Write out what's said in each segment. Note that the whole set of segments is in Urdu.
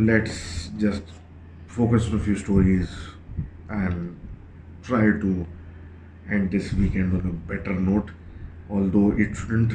let's just focus on a few stories and try to end this weekend on a better note, although it shouldn't.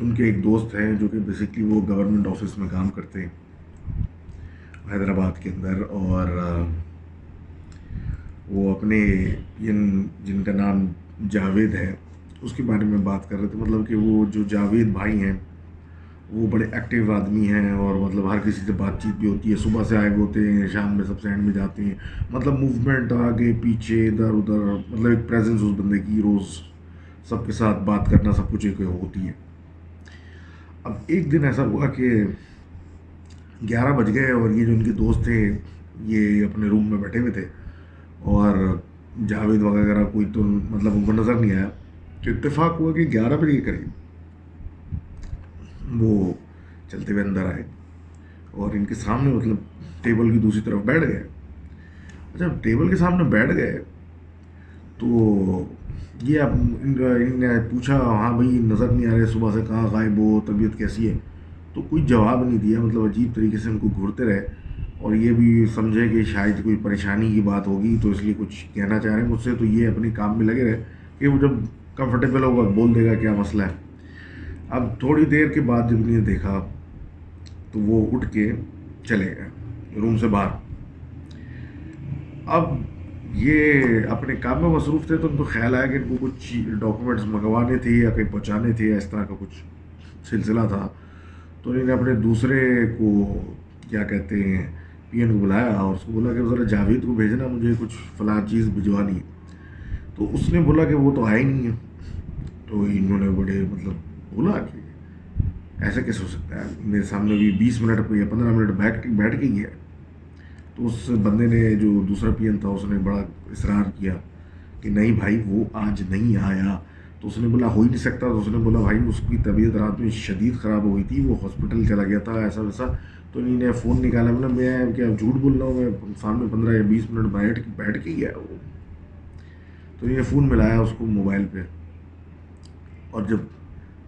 ان کے ایک دوست ہیں جو کہ بیسکلی وہ گورنمنٹ آفس میں کام کرتے ہیں حیدرآباد کے اندر، اور وہ اپنے جن کا نام جاوید ہے اس کے بارے میں بات کر رہے تھے. مطلب کہ وہ جو جاوید بھائی ہیں وہ بڑے ایکٹیو آدمی ہیں، اور مطلب ہر کسی سے بات چیت بھی ہوتی ہے، صبح سے آئے ہوتے ہیں، شام میں سب سے اینڈ میں جاتے ہیں. مطلب موومنٹ آگے پیچھے ادھر ادھر، مطلب ایک پریزنس اس بندے کی، روز سب کے ساتھ بات کرنا سب کچھ ایک ہوتی ہے. اب ایک دن ایسا ہوا کہ 11 بج گئے، اور یہ جو ان کے دوست تھے یہ اپنے روم میں بیٹھے ہوئے تھے، اور جاوید وغیرہ کوئی تو مطلب ان کو نظر نہیں آیا. تو اتفاق ہوا کہ 11 بجے کے قریب وہ چلتے ہوئے اندر آئے اور ان کے سامنے مطلب ٹیبل کی دوسری طرف بیٹھ گئے. اچھا، ٹیبل کے سامنے بیٹھ گئے تو یہ اب ان نے پوچھا ہاں بھائی نظر نہیں آ رہے، صبح سے کہاں غائب ہو، طبیعت کیسی ہے؟ تو کوئی جواب نہیں دیا. مطلب عجیب طریقے سے ان کو گھورتے رہے، اور یہ بھی سمجھے کہ شاید کوئی پریشانی کی بات ہوگی تو اس لیے کچھ کہنا چاہ رہے ہیں مجھ سے. تو یہ اپنے کام میں لگے رہے کہ وہ جب کمفرٹیبل ہوگا بول دے گا کیا مسئلہ ہے. اب تھوڑی دیر کے بعد جب انہیں دیکھا تو وہ اٹھ کے چلے گئے روم سے باہر. اب یہ اپنے کام میں مصروف تھے تو ان کو خیال آیا کہ ان کو کچھ ڈاکومنٹس منگوانے تھے یا کہیں پہنچانے تھے، یا اس طرح کا کچھ سلسلہ تھا. تو انہوں نے اپنے دوسرے کو کیا کہتے ہیں پی این کو بلایا اور اس کو بولا کہ ذرا جاوید کو بھیجنا، مجھے کچھ فلاں چیز بھجوانی ہے. تو اس نے بولا کہ وہ تو آیا ہی نہیں ہے. تو انہوں نے بڑے مطلب بولا کہ ایسا کیسے ہو سکتا ہے، میرے سامنے بھی 20 منٹ یا 15 منٹ بیٹھ کے گیا. تو اس بندے نے جو دوسرا پی این تھا اس نے بڑا اصرار کیا کہ نہیں بھائی وہ آج نہیں آیا. تو اس نے بولا ہو ہی نہیں سکتا. تو اس نے بولا بھائی اس کی طبیعت رات میں شدید خراب ہو گئی تھی، وہ ہاسپٹل چلا گیا تھا ایسا ویسا. تو انہیں نے فون نکالا، بولا میں کیا جھوٹ بول رہا ہوں، میں سامنے 15 یا 20 منٹ بیٹھ کے گیا وہ. تو انہیں نے فون ملایا اس کو موبائل پہ، اور جب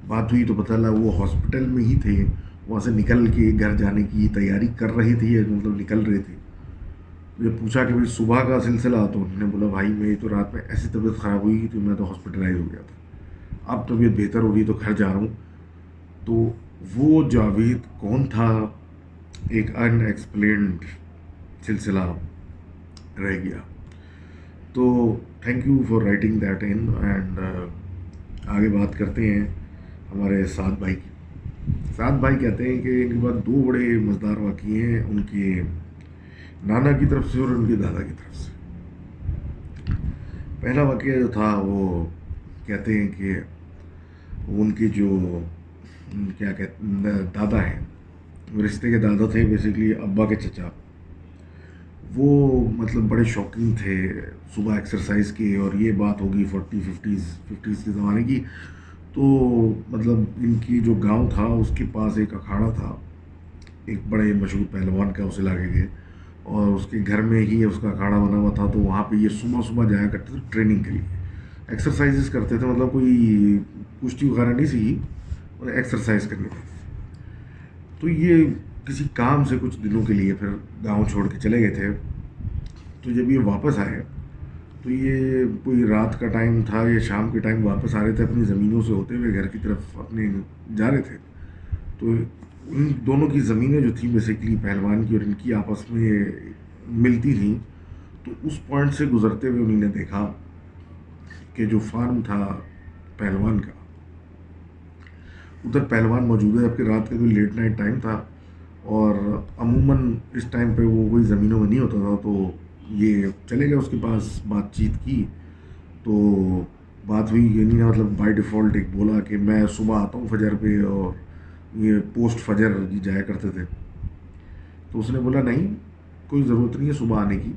بات ہوئی تو پتہ لگا وہ ہاسپٹل میں ہی تھے، وہاں سے نکل کے گھر جانے کی تیاری کر رہی تھی، مطلب نکل رہے تھے. جب پوچھا کہ بھائی صبح کا سلسلہ، تو انہوں نے بولا بھائی میری تو رات میں ایسی طبیعت خراب ہوئی تو میں تو ہاسپٹلائز ہو گیا تھا، اب طبیعت بہتر ہو گئی تو گھر جا رہا ہوں. تو وہ جاوید کون تھا، ایک ان ایکسپلینڈ سلسلہ رہ گیا. تو thank you for writing that in. And آگے بات کرتے ہیں ہمارے سعد بھائی کی. سعد بھائی کہتے ہیں کہ ان کے بعد 2 بڑے مزدار واقعے ہیں، ان کے نانا کی طرف سے اور ان کے دادا کی طرف سے. پہلا واقعہ جو تھا وہ کہتے ہیں کہ ان کے جو کیا کہتے دادا ہیں، رشتے کے دادا تھے، بیسکلی ابا کے چچا. وہ مطلب بڑے شوقین تھے صبح ایکسرسائز کے، اور یہ بات ہوگی 40 50 کے زمانے کی. تو مطلب ان کی جو گاؤں تھا اس کے پاس ایک اکھاڑا تھا، ایک بڑے مشہور پہلوان کا اس علاقے کے، اور اس کے گھر میں ہی اس کا اکھاڑا بنا ہوا تھا. تو وہاں پہ یہ صبح صبح جایا کرتے تھے ٹریننگ کے لیے، ایکسرسائزز کرتے تھے. مطلب کوئی کشتی وغیرہ نہیں سیکھی، اور ایکسرسائز کرنے تھے. تو یہ کسی کام سے کچھ دنوں کے لیے پھر گاؤں چھوڑ کے چلے گئے تھے. تو جب یہ واپس آئے تو یہ کوئی رات کا ٹائم تھا یا شام کے ٹائم واپس آ رہے تھے اپنی زمینوں سے ہوتے ہوئے گھر کی طرف اپنے جا رہے تھے. تو ان دونوں کی زمینیں جو تھیں بیسکلی پہلوان کی اور ان کی آپس میں ملتی تھیں. تو اس پوائنٹ سے گزرتے ہوئے انہوں نے دیکھا کہ جو فارم تھا پہلوان کا، ادھر پہلوان موجود ہے، جبکہ رات کا کوئی لیٹ نائٹ ٹائم تھا، اور عموماً اس ٹائم پہ وہ کوئی زمینوں میں نہیں ہوتا تھا. تو یہ چلے گئے اس کے پاس، بات چیت کی. تو بات ہوئی، یعنی مطلب بائی ڈیفالٹ ایک بولا کہ میں صبح آتا ہوں فجر پہ، اور یہ پوسٹ فجر جایا کرتے تھے. تو اس نے بولا نہیں کوئی ضرورت نہیں ہے صبح آنے کی،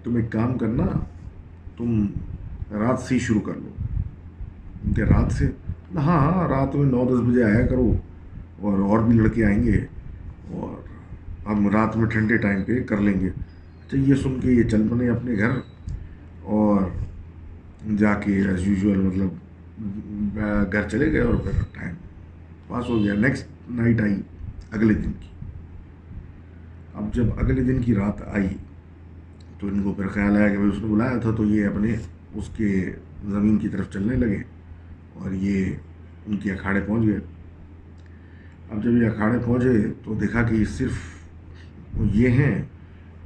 تم ایک کام کرنا، تم رات سے ہی شروع کر لو. کہ رات سے؟ ہاں ہاں رات میں 9 10 بجے آیا کرو، اور بھی لڑکے آئیں گے، اور ہم رات میں ٹھنڈے ٹائم پہ کر لیں گے. اچھا، یہ سن کے یہ چل پڑے اپنے گھر، اور جا کے ایز یوزول مطلب گھر چلے گئے، اور پھر ٹائم پاس ہو گیا. نیکسٹ نائٹ آئی اگلے دن کی. اب جب اگلے دن کی رات آئی تو ان کو پھر خیال آیا کہ بھائی اس نے بلایا تھا. تو یہ اپنے اس کے زمین کی طرف چلنے لگے، اور یہ ان کے اکھاڑے پہنچ گئے. اب جب یہ اکھاڑے پہنچے تو دیکھا کہ صرف یہ ہیں،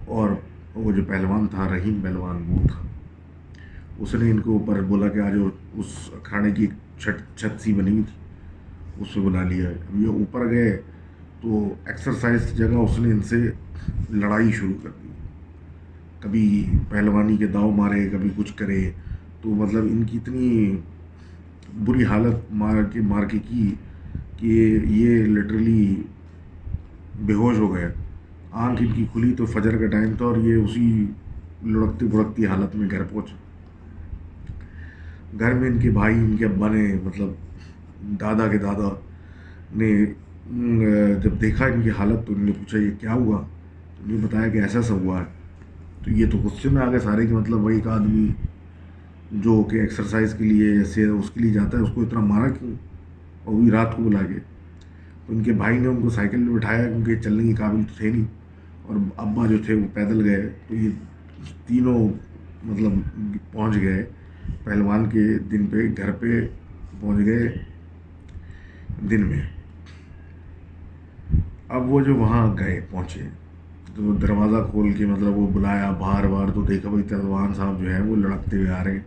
اور وہ جو پہلوان تھا رحیم پہلوان وہ تھا. اس نے ان کو اوپر بولا کہ آج اس اکھاڑے کی چھت سی بنی ہوئی تھی اس پہ بلا لیا. اب یہ اوپر گئے تو ایکسرسائز کی جگہ اس نے ان سے لڑائی شروع کر دی. کبھی پہلوانی کے داؤ مارے، کبھی کچھ کرے. تو مطلب ان کی اتنی بری حالت مار کے کی کہ یہ لٹرلی بے ہوش ہو گئے. آنکھ ان کی کھلی تو فجر کا ٹائم تھا، اور یہ اسی لڑکتی بڑکتی حالت میں گھر پہنچے. گھر میں ان کے بھائی، ان کے ابا نے، مطلب دادا کے دادا نے جب دیکھا ان کی حالت تو انہوں نے پوچھا یہ کیا ہوا. تو انہوں نے بتایا کہ ایسا سا ہوا ہے. تو یہ تو غصے میں آ گئے سارے کہ مطلب وہی ایک آدمی جو کہ ایکسرسائز کے لیے ایسے اس کے لیے جاتا ہے اس کو اتنا مارا کیوں، اور وہی رات کو بلا کے. تو ان کے بھائی نے ان کو سائیکل میں بٹھایا کیونکہ چلنے کے قابل تو تھے نہیں، اور ابا جو تھے وہ پیدل گئے. تو یہ تینوں مطلب پہنچ گئے پہلوان کے دن پہ، گھر پہ پہنچ گئے دن میں. اب وہ جو وہاں گئے پہنچے تو دروازہ کھول کے مطلب وہ بلایا باہر باہر، تو دیکھا بھائی پہلوان صاحب جو ہے وہ لڑکتے ہوئے آ رہے ہیں.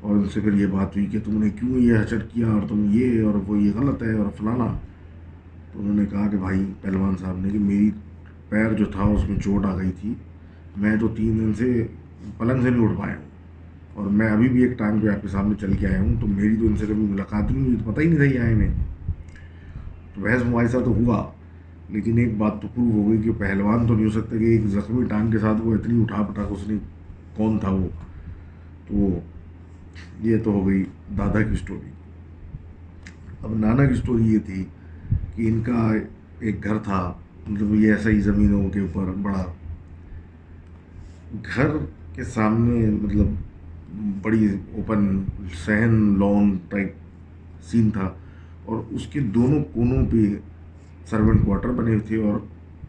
اور ان سے پھر یہ بات ہوئی کہ تم نے کیوں یہ حشر کیا، اور تم یہ، اور وہ یہ غلط ہے اور فلانا. تو انہوں نے کہا کہ بھائی پہلوان صاحب نے کہ میری پیر جو تھا اس میں چوٹ آ گئی تھی، میں تو 3 دن سے پلنگ سے نہیں اٹھ پایا ہوں، اور میں ابھی بھی ایک ٹائم پہ آپ کے سامنے چل کے آیا ہوں. تو میری تو ان سے کبھی ملاقات نہیں ہوئی، تو پتہ ہی نہیں تھا یہ آئے میں. تو بحث مباحثہ تو ہوا، لیکن ایک بات تو پروو ہو گئی کہ پہلوان تو نہیں ہو سکتا کہ ایک زخمی ٹانگ کے ساتھ وہ اتنی اٹھا پٹا کے اس نے کون تھا وہ. تو یہ تو ہو گئی دادا کی اسٹوری. اب نانا کی اسٹوری یہ تھی کہ ان کا ایک گھر تھا، مطلب یہ ایسا ہی زمینوں کے اوپر بڑا گھر کے سامنے، مطلب بڑی اوپن صحن لان ٹائپ سین تھا، اور اس کے دونوں کونوں پہ سرونٹ کوارٹر بنے ہوئے تھے، اور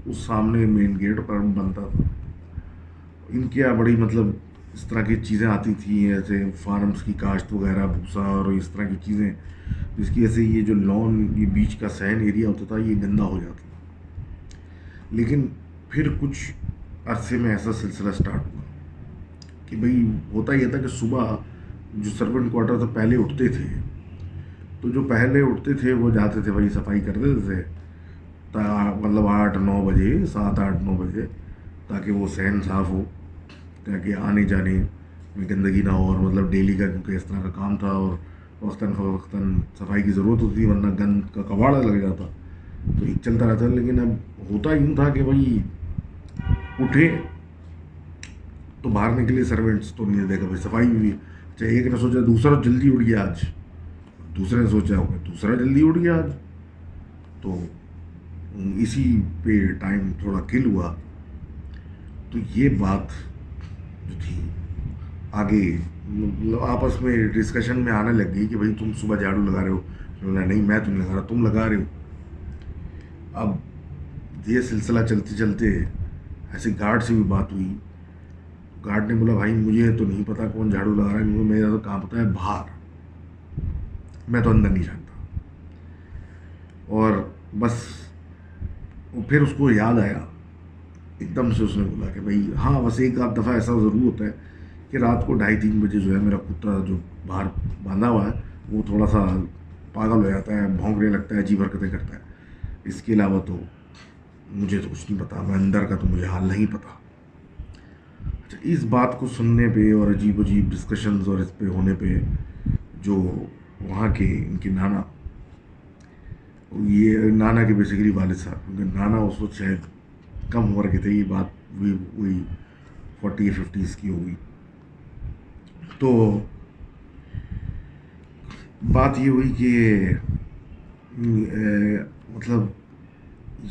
اس سامنے مین گیٹ پر بنتا تھا. ان کے یہاں بڑی مطلب اس طرح کی چیزیں آتی تھیں، ایسے فارمز کی کاشت وغیرہ، بھوسا اور اس طرح کی چیزیں، جس کی وجہ سے یہ جو لان، یہ بیچ کا صحن ایریا ہوتا تھا یہ گندا ہو جاتا. لیکن پھر کچھ عرصے میں ایسا سلسلہ سٹارٹ ہوا کہ بھئی ہوتا یہ تھا کہ صبح جو سرونٹ کوارٹر تھا پہلے اٹھتے تھے، تو جو پہلے اٹھتے تھے وہ جاتے تھے وہی صفائی کر دیتے تھے، مطلب 8-9 بجے، 7-8-9 بجے، تاکہ وہ صحن صاف ہو، تاکہ آنے جانے میں گندگی نہ ہو. اور مطلب ڈیلی کا کیونکہ اس طرح کا کام تھا، اور وقتاً فوقتاً صفائی کی ضرورت ہوتی تھی، ورنہ گند کا کباڑا لگ جاتا. تو ایک چلتا رہتا. لیکن اب ہوتا یوں تھا کہ بھائی اٹھے تو باہر نکلے سروینٹس تو نہیں دیکھا بھائی صفائی بھی. اچھا ایک نے سوچا دوسرا جلدی اٹھ گیا آج، دوسرے نے سوچا ہوگا دوسرا جلدی اٹھ گیا آج، تو اسی پہ ٹائم تھوڑا کل ہوا. تو یہ بات جو تھی آگے آپس میں ڈسکشن میں آنے لگ گئی کہ بھائی تم صبح جھاڑو لگا رہے ہو. نہیں میں تو نہیں لگا رہا، تم لگا رہے ہو. اب یہ سلسلہ چلتے چلتے ایسے گارڈ سے بھی بات ہوئی. گارڈ نے بولا بھائی مجھے تو نہیں پتا کون جھاڑو لگا رہا ہے، کیونکہ میرا تو کام پتا ہے باہر، میں تو اندر نہیں جانتا. اور بس پھر اس کو یاد آیا ایک دم سے، اس نے بولا کہ بھائی ہاں بس ایک آدھ دفعہ ایسا ضرور ہوتا ہے کہ رات کو 2:30-3 بجے جو ہے میرا کتا جو باہر باندھا ہوا ہے وہ تھوڑا سا پاگل ہو جاتا ہے، بھونکنے لگتا ہے، عجیب حرکتیں کرتا ہے. اس کے علاوہ تو مجھے تو کچھ نہیں پتا، میں اندر کا تو مجھے حال نہیں پتا. اچھا اس بات کو سننے پہ اور عجیب عجیب ڈسکشنز اور اس پہ ہونے پہ جو وہاں کے ان کے نانا، یہ نانا کے بیسیکلی والد صاحب، کیونکہ نانا اس وقت شاید کم عمر کے تھے، یہ بات وہی 40-50s کی ہوگی. تو بات یہ ہوئی کہ مطلب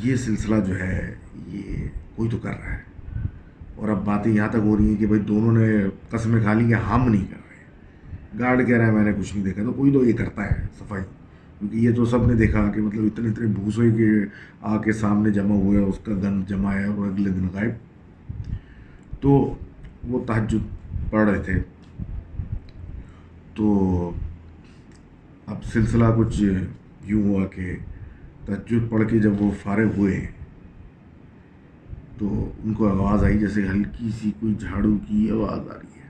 یہ سلسلہ جو ہے یہ کوئی تو کر رہا ہے. اور اب باتیں یہاں تک ہو رہی ہیں کہ بھائی دونوں نے قسمیں کھا لی کہ ہم نہیں کر رہے. گارڈ کہہ رہا ہے میں نے کچھ نہیں دیکھا، تو کوئی تو یہ کرتا ہے صفائی، کیونکہ یہ تو سب نے دیکھا کہ مطلب اتنے بھوسے کے آ کے سامنے جمع ہوئے، اس کا گند جمع ہے اور اگلے دن غائب. تو وہ تہجد پڑھ رہے تھے. تو اب سلسلہ کچھ یوں ہوا کہ تہجد پڑھ کے جب وہ فارغ ہوئے تو ان کو آواز آئی جیسے ہلکی سی کوئی جھاڑو کی آواز آ رہی ہے.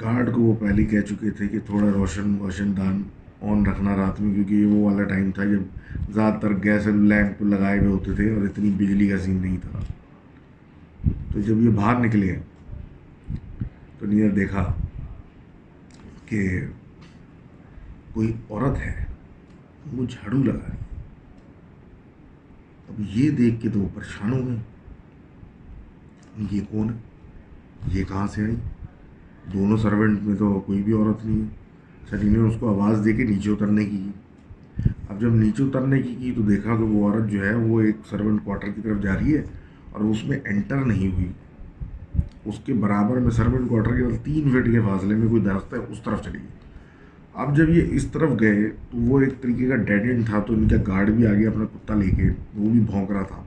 گارڈ کو وہ پہلے کہہ چکے تھے کہ تھوڑا روشن دان آن رکھنا رات میں، کیونکہ یہ وہ والا ٹائم تھا جب زیادہ تر گیس لیمپ لگائے ہوئے ہوتے تھے اور اتنی بجلی کا سین نہیں تھا. تو جب یہ باہر نکلے تو نیئر دیکھا کہ کوئی عورت ہے وہ جھاڑو لگا رہی. اب یہ دیکھ کے تو وہ پریشان ہو گئے، یہ کون ہے، یہ کہاں سے آئی؟ دونوں سرونٹ میں تو کوئی بھی عورت نہیں ہے. سر انہوں نے اس کو آواز دے کے نیچے اترنے کی. اب جب نیچے اترنے کی تو دیکھا کہ وہ عورت جو ہے وہ ایک سرونٹ کوارٹر کی طرف جا رہی ہے اور اس میں انٹر نہیں ہوئی. اس کے برابر میں سرونٹ کوارٹر کے 3 فٹ کے فاصلے میں کوئی درخت ہے، اس طرف چلی گئی. اب جب یہ اس طرف گئے تو وہ ایک طریقے کا ڈیڈ اینڈ تھا، تو ان کا گارڈ بھی آ گیا اپنا کتا لے کے، وہ بھی بھونک رہا تھا.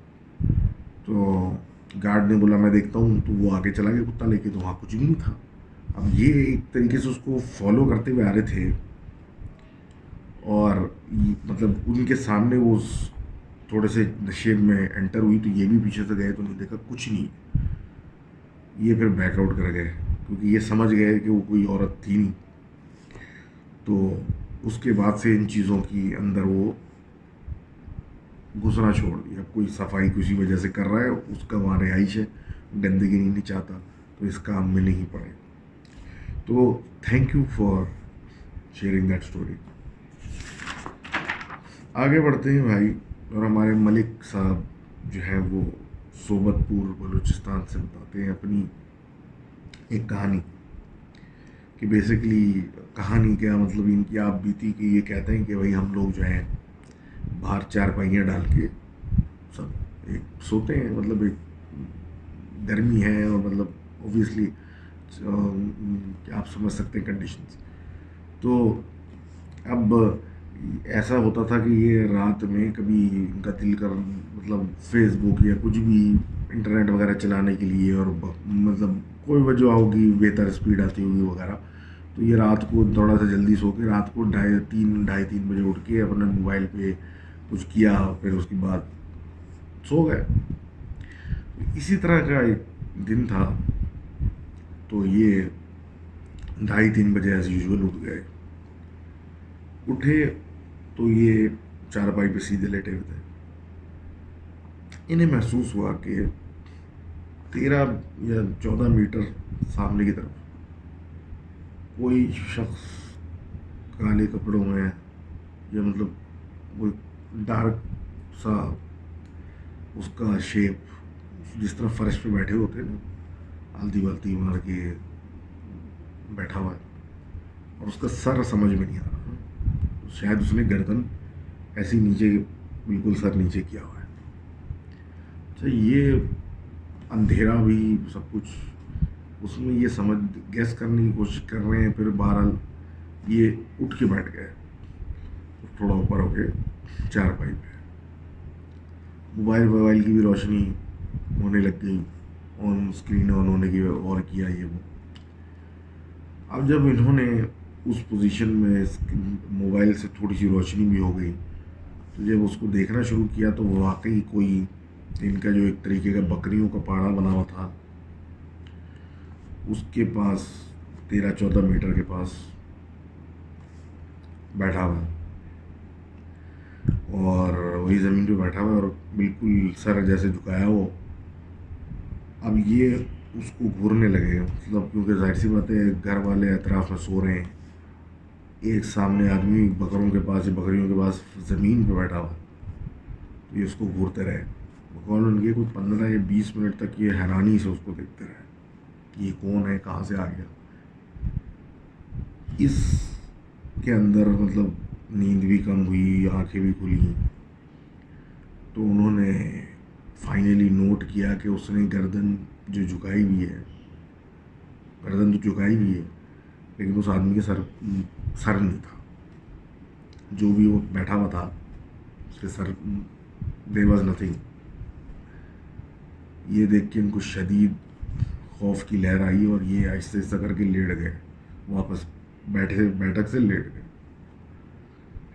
تو گارڈ نے بولا میں دیکھتا ہوں، تو وہ آگے چلا گیا کتا لے کے، تو وہاں کچھ بھی نہیں تھا. اب یہ ایک طریقے سے اس کو فالو کرتے ہوئے آ رہے تھے اور مطلب ان کے سامنے وہ تھوڑے سے نشے میں انٹر ہوئی، تو یہ بھی پیچھے سے گئے تو نہیں دیکھا کچھ نہیں. یہ پھر بیک آؤٹ کر گئے کیونکہ یہ سمجھ گئے کہ وہ کوئی عورت تھی نہیں. تو اس کے بعد سے ان چیزوں کی اندر وہ گھسنا چھوڑ دیا. کوئی صفائی کسی وجہ سے کر رہا ہے، اس کا وہاں رہائش ہے، گندگی نہیں چاہتا تو اس کام میں نہیں پڑے. تو thank you for sharing that story. آگے بڑھتے ہیں بھائی، اور ہمارے ملک صاحب جو ہیں وہ صوبت پور بلوچستان سے بتاتے ہیں اپنی ایک کہانی کہ بیسکلی کہانی کیا مطلب ان کی آپ بیتی کہ یہ کہتے ہیں کہ بھائی ہم لوگ جو ہیں باہر 4 پہیاں ڈال کے سب ایک سوتے ہیں، مطلب ایک گرمی ہے اور مطلب اوبیسلی آپ سمجھ سکتے ہیں کنڈیشنز. تو اب ایسا ہوتا تھا کہ یہ رات میں کبھی ان کا دل کر مطلب فیس بک یا کچھ بھی انٹرنیٹ وغیرہ چلانے کے لیے، اور مطلب کوئی وجہ ہوگی، بہتر اسپیڈ آتی ہوگی وغیرہ، تو یہ رات کو تھوڑا سا جلدی سو کے رات کو 2:30 بجے اٹھ کے اپنے موبائل پہ کچھ کیا، پھر اس کے بعد سو گئے. اسی طرح کا ایک دن تھا. تو یہ 2:30-3 بجے ایز یوزول اٹھ گئے. اٹھے تو یہ چارپائی پہ سیدھے لیٹے ہوئے تھے. انہیں محسوس ہوا کہ 13 یا 14 میٹر سامنے کی طرف کوئی شخص کالے کپڑوں میں، یا مطلب وہ ڈارک سا اس کا شیپ، جس طرح فرش پہ بیٹھے ہوتے ہیں نا، ہلدی ولدی مار کے بیٹھا ہوا ہے، اور اس کا سر سمجھ میں نہیں آ رہا. شاید اس نے گردن ایسی نیچے بالکل سر نیچے کیا ہوا ہے. اچھا، یہ اندھیرا بھی سب کچھ اس میں یہ سمجھ گیس کرنے کی کوشش کر رہے ہیں. پھر بہرحال یہ اٹھ کے بیٹھ گئے تھوڑا اوپر ہو کے چارپائی پہ. موبائل کی بھی روشنی ہونے لگ گئی، آن اسکرین آن ہونے کی اور کیا یہ وہ. اب جب انہوں نے اس پوزیشن میں موبائل سے تھوڑی سی روشنی بھی ہو گئی، تو جب اس کو دیکھنا شروع کیا تو واقعی کوئی ان کا جو ایک طریقے کا بکریوں کا پاڑا بنا ہوا تھا، اس کے پاس 13-14 میٹر کے پاس بیٹھا ہوا، اور وہی زمین پہ بیٹھا ہوا اور بالکل سر جیسے جھکایا ہو. اب یہ اس کو گھورنے لگے، مطلب کیونکہ ظاہر سی بات ہے گھر والے اطراف میں سو رہے ہیں، ایک سامنے آدمی بکروں کے پاس یا بکریوں کے پاس زمین پہ بیٹھا ہوا، تو یہ اس کو گھورتے رہے. بقول ان کے کوئی 15 یا 20 منٹ تک یہ حیرانی سے اس کو دیکھتے رہے کہ یہ کون ہے، کہاں سے آ گیا. اس کے اندر مطلب نیند بھی کم ہوئی، آنکھیں بھی کھلی. تو انہوں نے فائنلی نوٹ کیا کہ اس نے گردن جو جھکائی ہوئی ہے، گردن تو جھکائی ہوئی ہے لیکن اس آدمی کے سر نہیں تھا. جو بھی وہ بیٹھا ہوا تھا اس کے سر دیر واز نتھنگ. یہ دیکھ کے ان کو شدید خوف کی لہر آئی اور یہ آہستہ آہستہ کر کے لیٹ گئے، واپس بیٹھک سے لیٹ گئے.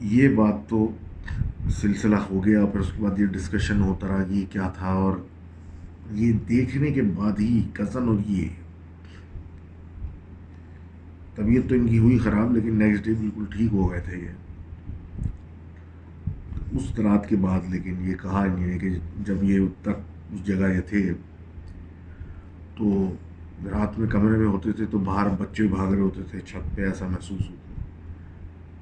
یہ بات تو سلسلہ ہو گیا، پھر اس کے بعد یہ ڈسکشن ہوتا رہا کہ یہ کیا تھا، اور یہ دیکھنے کے بعد ہی کزن اور یہ طبیعت تو ان کی ہوئی خراب، لیکن نیکسٹ ڈے بالکل ٹھیک ہو گئے تھے یہ اس رات کے بعد. لیکن یہ کہا انہوں نے کہ جب یہ تک اس جگہ یہ تھے تو رات میں کمرے میں ہوتے تھے تو باہر بچے بھاگ رہے ہوتے تھے چھت پہ، ایسا محسوس ہوتا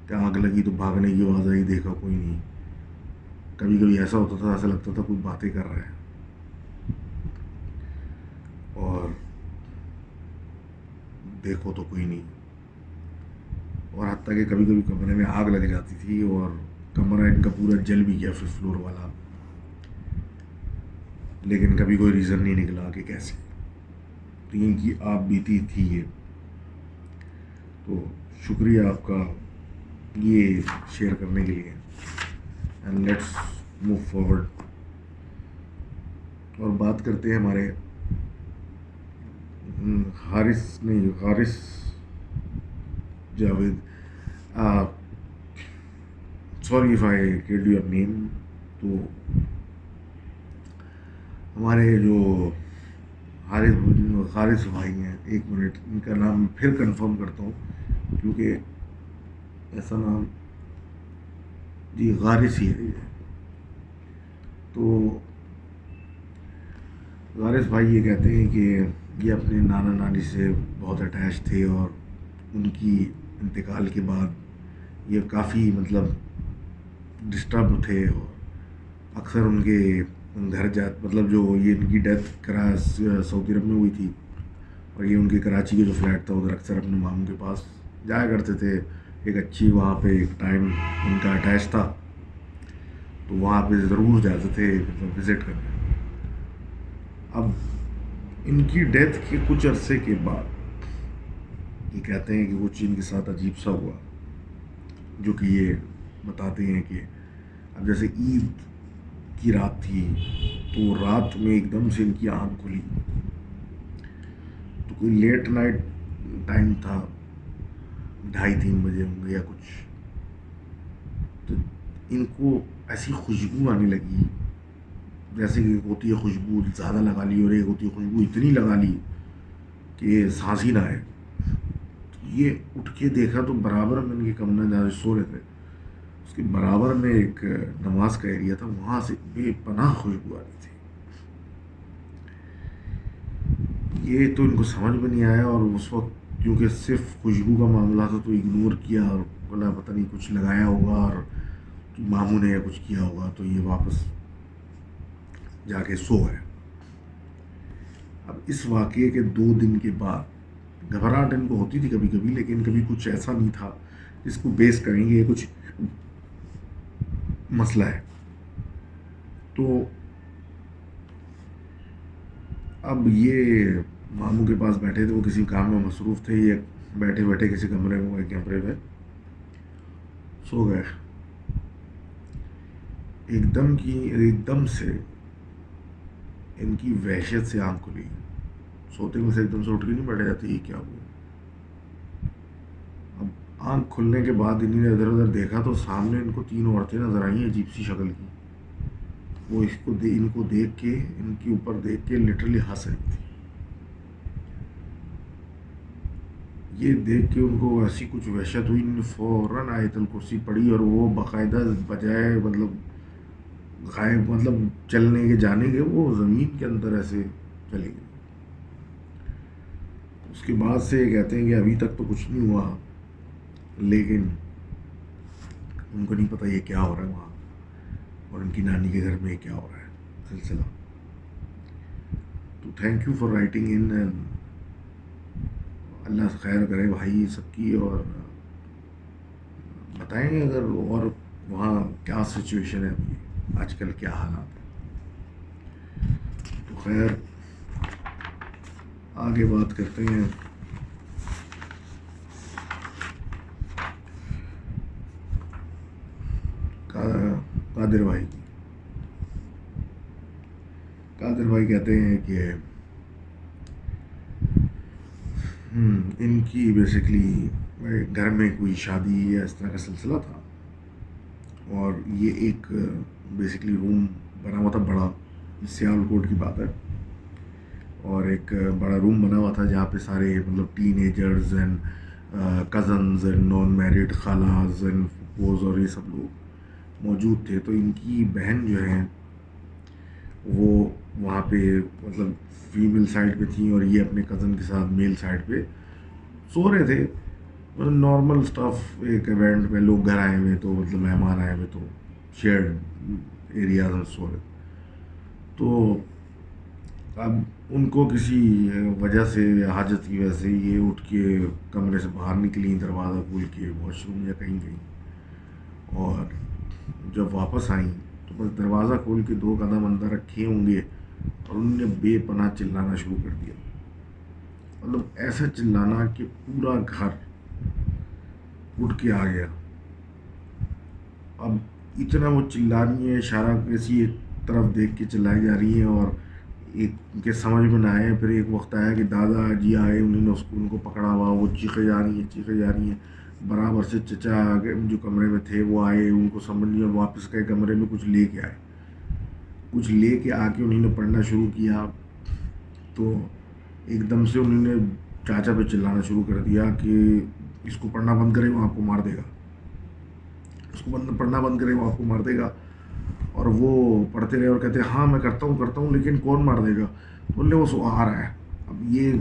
کہ آگ لگی تو بھاگنے کی آواز آئی، دیکھا کوئی نہیں. کبھی کبھی ایسا ہوتا تھا ایسا لگتا تھا کوئی باتیں کر رہا ہے، اور دیکھو تو کوئی نہیں. اور حتیٰ کہ کبھی کبھی کمرے میں آگ لگ جاتی تھی اور کمرہ ان کا پورا جل بھی گیا ففتھ فلور والا، لیکن کبھی کوئی ریزن نہیں نکلا کہ کیسے. تو ان کی آپ بیتی تھی یہ. تو شکریہ آپ کا یہ شیئر کرنے کے لیے. اینڈ لیٹس موو فارورڈ اور بات کرتے ہیں ہمارے Haris Javed. Sorry if I killed your name. تو ہمارے جو حارث بھائی ہیں، ایک منٹ ان کا نام پھر کنفرم کرتا ہوں کیونکہ ایسا نام جی غارث ہی ہے یہ. تو غارث بھائی یہ کہتے ہیں کہ یہ اپنے نانا نانی سے بہت اٹیچ تھے، اور ان کی انتقال کے بعد یہ کافی مطلب ڈسٹرب تھے، اور اکثر ان کے گھر مطلب جو یہ ان کی ڈیتھ سعودی عرب میں ہوئی تھی، اور یہ ان کے کراچی کے جو فلیٹ تھا ادھر اکثر اپنے ماموں کے پاس جایا کرتے تھے. ایک اچھی وہاں پہ ایک ٹائم ان کا اٹیچ تھا، تو وہاں پہ ضرور جاتے تھے مطلب وزٹ کرنے. اب ان کی ڈیتھ کے کچھ عرصے کے بعد یہ کہتے ہیں کہ کچھ ان کے ساتھ عجیب سا ہوا، جو کہ یہ بتاتے ہیں کہ اب جیسے عید کی رات تھی تو رات میں ایک دم سے ان کی آنکھ کھلی. تو کوئی لیٹ نائٹ ٹائم تھا، 2:30-3 بجے ہوں گے یا کچھ. تو ان کو ایسی خوشبو آنے لگی جیسے کہ ہوتی ہے خوشبو زیادہ لگا لی، اور ایک ہوتی ہے خوشبو اتنی لگا لی کہ سانس ہی نہ آئے. یہ اٹھ کے دیکھا تو برابر میں ان کے کمرے جہاں سو رہے تھے اس کے برابر میں ایک نماز کا ایریا تھا، وہاں سے بے پناہ خوشبو آ رہی تھی. یہ تو ان کو سمجھ میں نہیں آیا، اور اس وقت کیونکہ صرف خوشبو کا معاملہ تھا تو اگنور کیا، اور بولا پتہ نہیں کچھ لگایا ہوگا اور ماموں نے یا کچھ کیا ہوگا. تو یہ واپس جا کے سو گئے. اب اس واقعے کے 2 دن کے بعد گھبراہٹ ان کو ہوتی تھی کبھی کبھی، لیکن کبھی کچھ ایسا نہیں تھا جس کو بیس کریں گے کچھ مسئلہ ہے. تو اب یہ ماموں کے پاس بیٹھے تھے، وہ کسی کام میں مصروف تھے، یہ بیٹھے بیٹھے کسی کمرے میں کمرے میں سو گئے. ایک دم سے ان کی وحشت سے آنکھ کھلی. سوتے میں سے ایک دم سے اٹھ کے نہیں بیٹھے جاتے، یہ کیا ہوا. اب آنکھ کھلنے کے بعد انہوں نے ادھر ادھر دیکھا تو سامنے ان کو 3 عورتیں نظر آئیں عجیب سی شکل کی. وہ ان کو دیکھ کے، ان کے اوپر دیکھ کے لٹرلی ہنس رہی تھی. یہ دیکھ کے ان کو ایسی کچھ وحشت ہوئی، انہوں نے فوراً آیت الکرسی پڑھی، اور وہ باقاعدہ بجائے مطلب چلنے کے جانے کے وہ زمین کے اندر ایسے چلے گئے. اس کے بعد سے یہ کہتے ہیں کہ ابھی تک تو کچھ نہیں ہوا، لیکن ان کو نہیں پتہ یہ کیا ہو رہا ہے وہاں، اور ان کی نانی کے گھر میں یہ کیا ہو رہا ہے سلسلہ. تو thank you for writing in. اللہ خیر کرے بھائی سب کی، اور بتائیں گے اگر اور وہاں کیا سچویشن ہے ابھی آج کل، کیا حالات ہیں. تو خیر آگے بات کرتے ہیں. قادر بھائی کہتے ہیں کہ ان کی بیسکلی گھر میں کوئی شادی یا اس طرح کا سلسلہ تھا، اور یہ ایک بیسکلی روم بنا ہوا تھا بڑا، سیال کوٹ کی بات ہے، اور ایک بڑا روم بنا ہوا تھا جہاں پہ سارے مطلب teenagers and cousins and non married خالاز اینڈ پھپھوز اور یہ سب لوگ موجود تھے. تو ان کی بہن جو ہیں وہ وہاں پہ مطلب فیمیل سائڈ پہ تھیں، اور یہ اپنے کزن کے ساتھ میل سائڈ پہ سو رہے تھے. مطلب نارمل اسٹف، ایک ایونٹ میں لوگ گھر آئے ہوئے تو مطلب مہمان آئے ہوئے تو شیئرڈ ایریاز میں سو رہے. تو اب ان کو کسی وجہ سے، حاجت کی وجہ سے یہ اٹھ کے کمرے سے باہر نکلی، دروازہ کھول کے واش روم یا کہیں گئی، اور جب واپس آئیں تو بس دروازہ کھول کے 2 قدم اندر رکھے ہوں گے اور انہوں نے بے پناہ چلانا شروع کر دیا. مطلب ایسا چلانا کہ پورا گھر اٹھ کے آ گیا. اب اتنا وہ چلا رہی ہیں، اشارہ کسی ایک طرف دیکھ کے چلائی جا رہی ہیں، اور ایک ان کے سمجھ میں نہ آئے. پھر ایک وقت آیا کہ دادا جی آئے، انہوں نے ان کو پکڑا ہوا، وہ چیخے جا رہی ہیں. برابر سے چچا جو کمرے میں تھے وہ آئے، ان کو سمجھ لیا، واپس گئے کمرے میں، کچھ لے کے آئے. کچھ لے کے آ کے انہوں نے پڑھنا شروع کیا. تو ایک دم سے انہوں نے چاچا پہ چلانا شروع کر دیا کہ اس کو پڑھنا بند کرے وہ آپ کو مار دے گا، اس کو پڑھنا بند کرے وہ آپ کو مار دے گا. اور وہ پڑھتے رہے اور کہتے ہاں میں کرتا ہوں لیکن کون مار دے گا. بولے وہ سو آ رہا ہے. اب یہ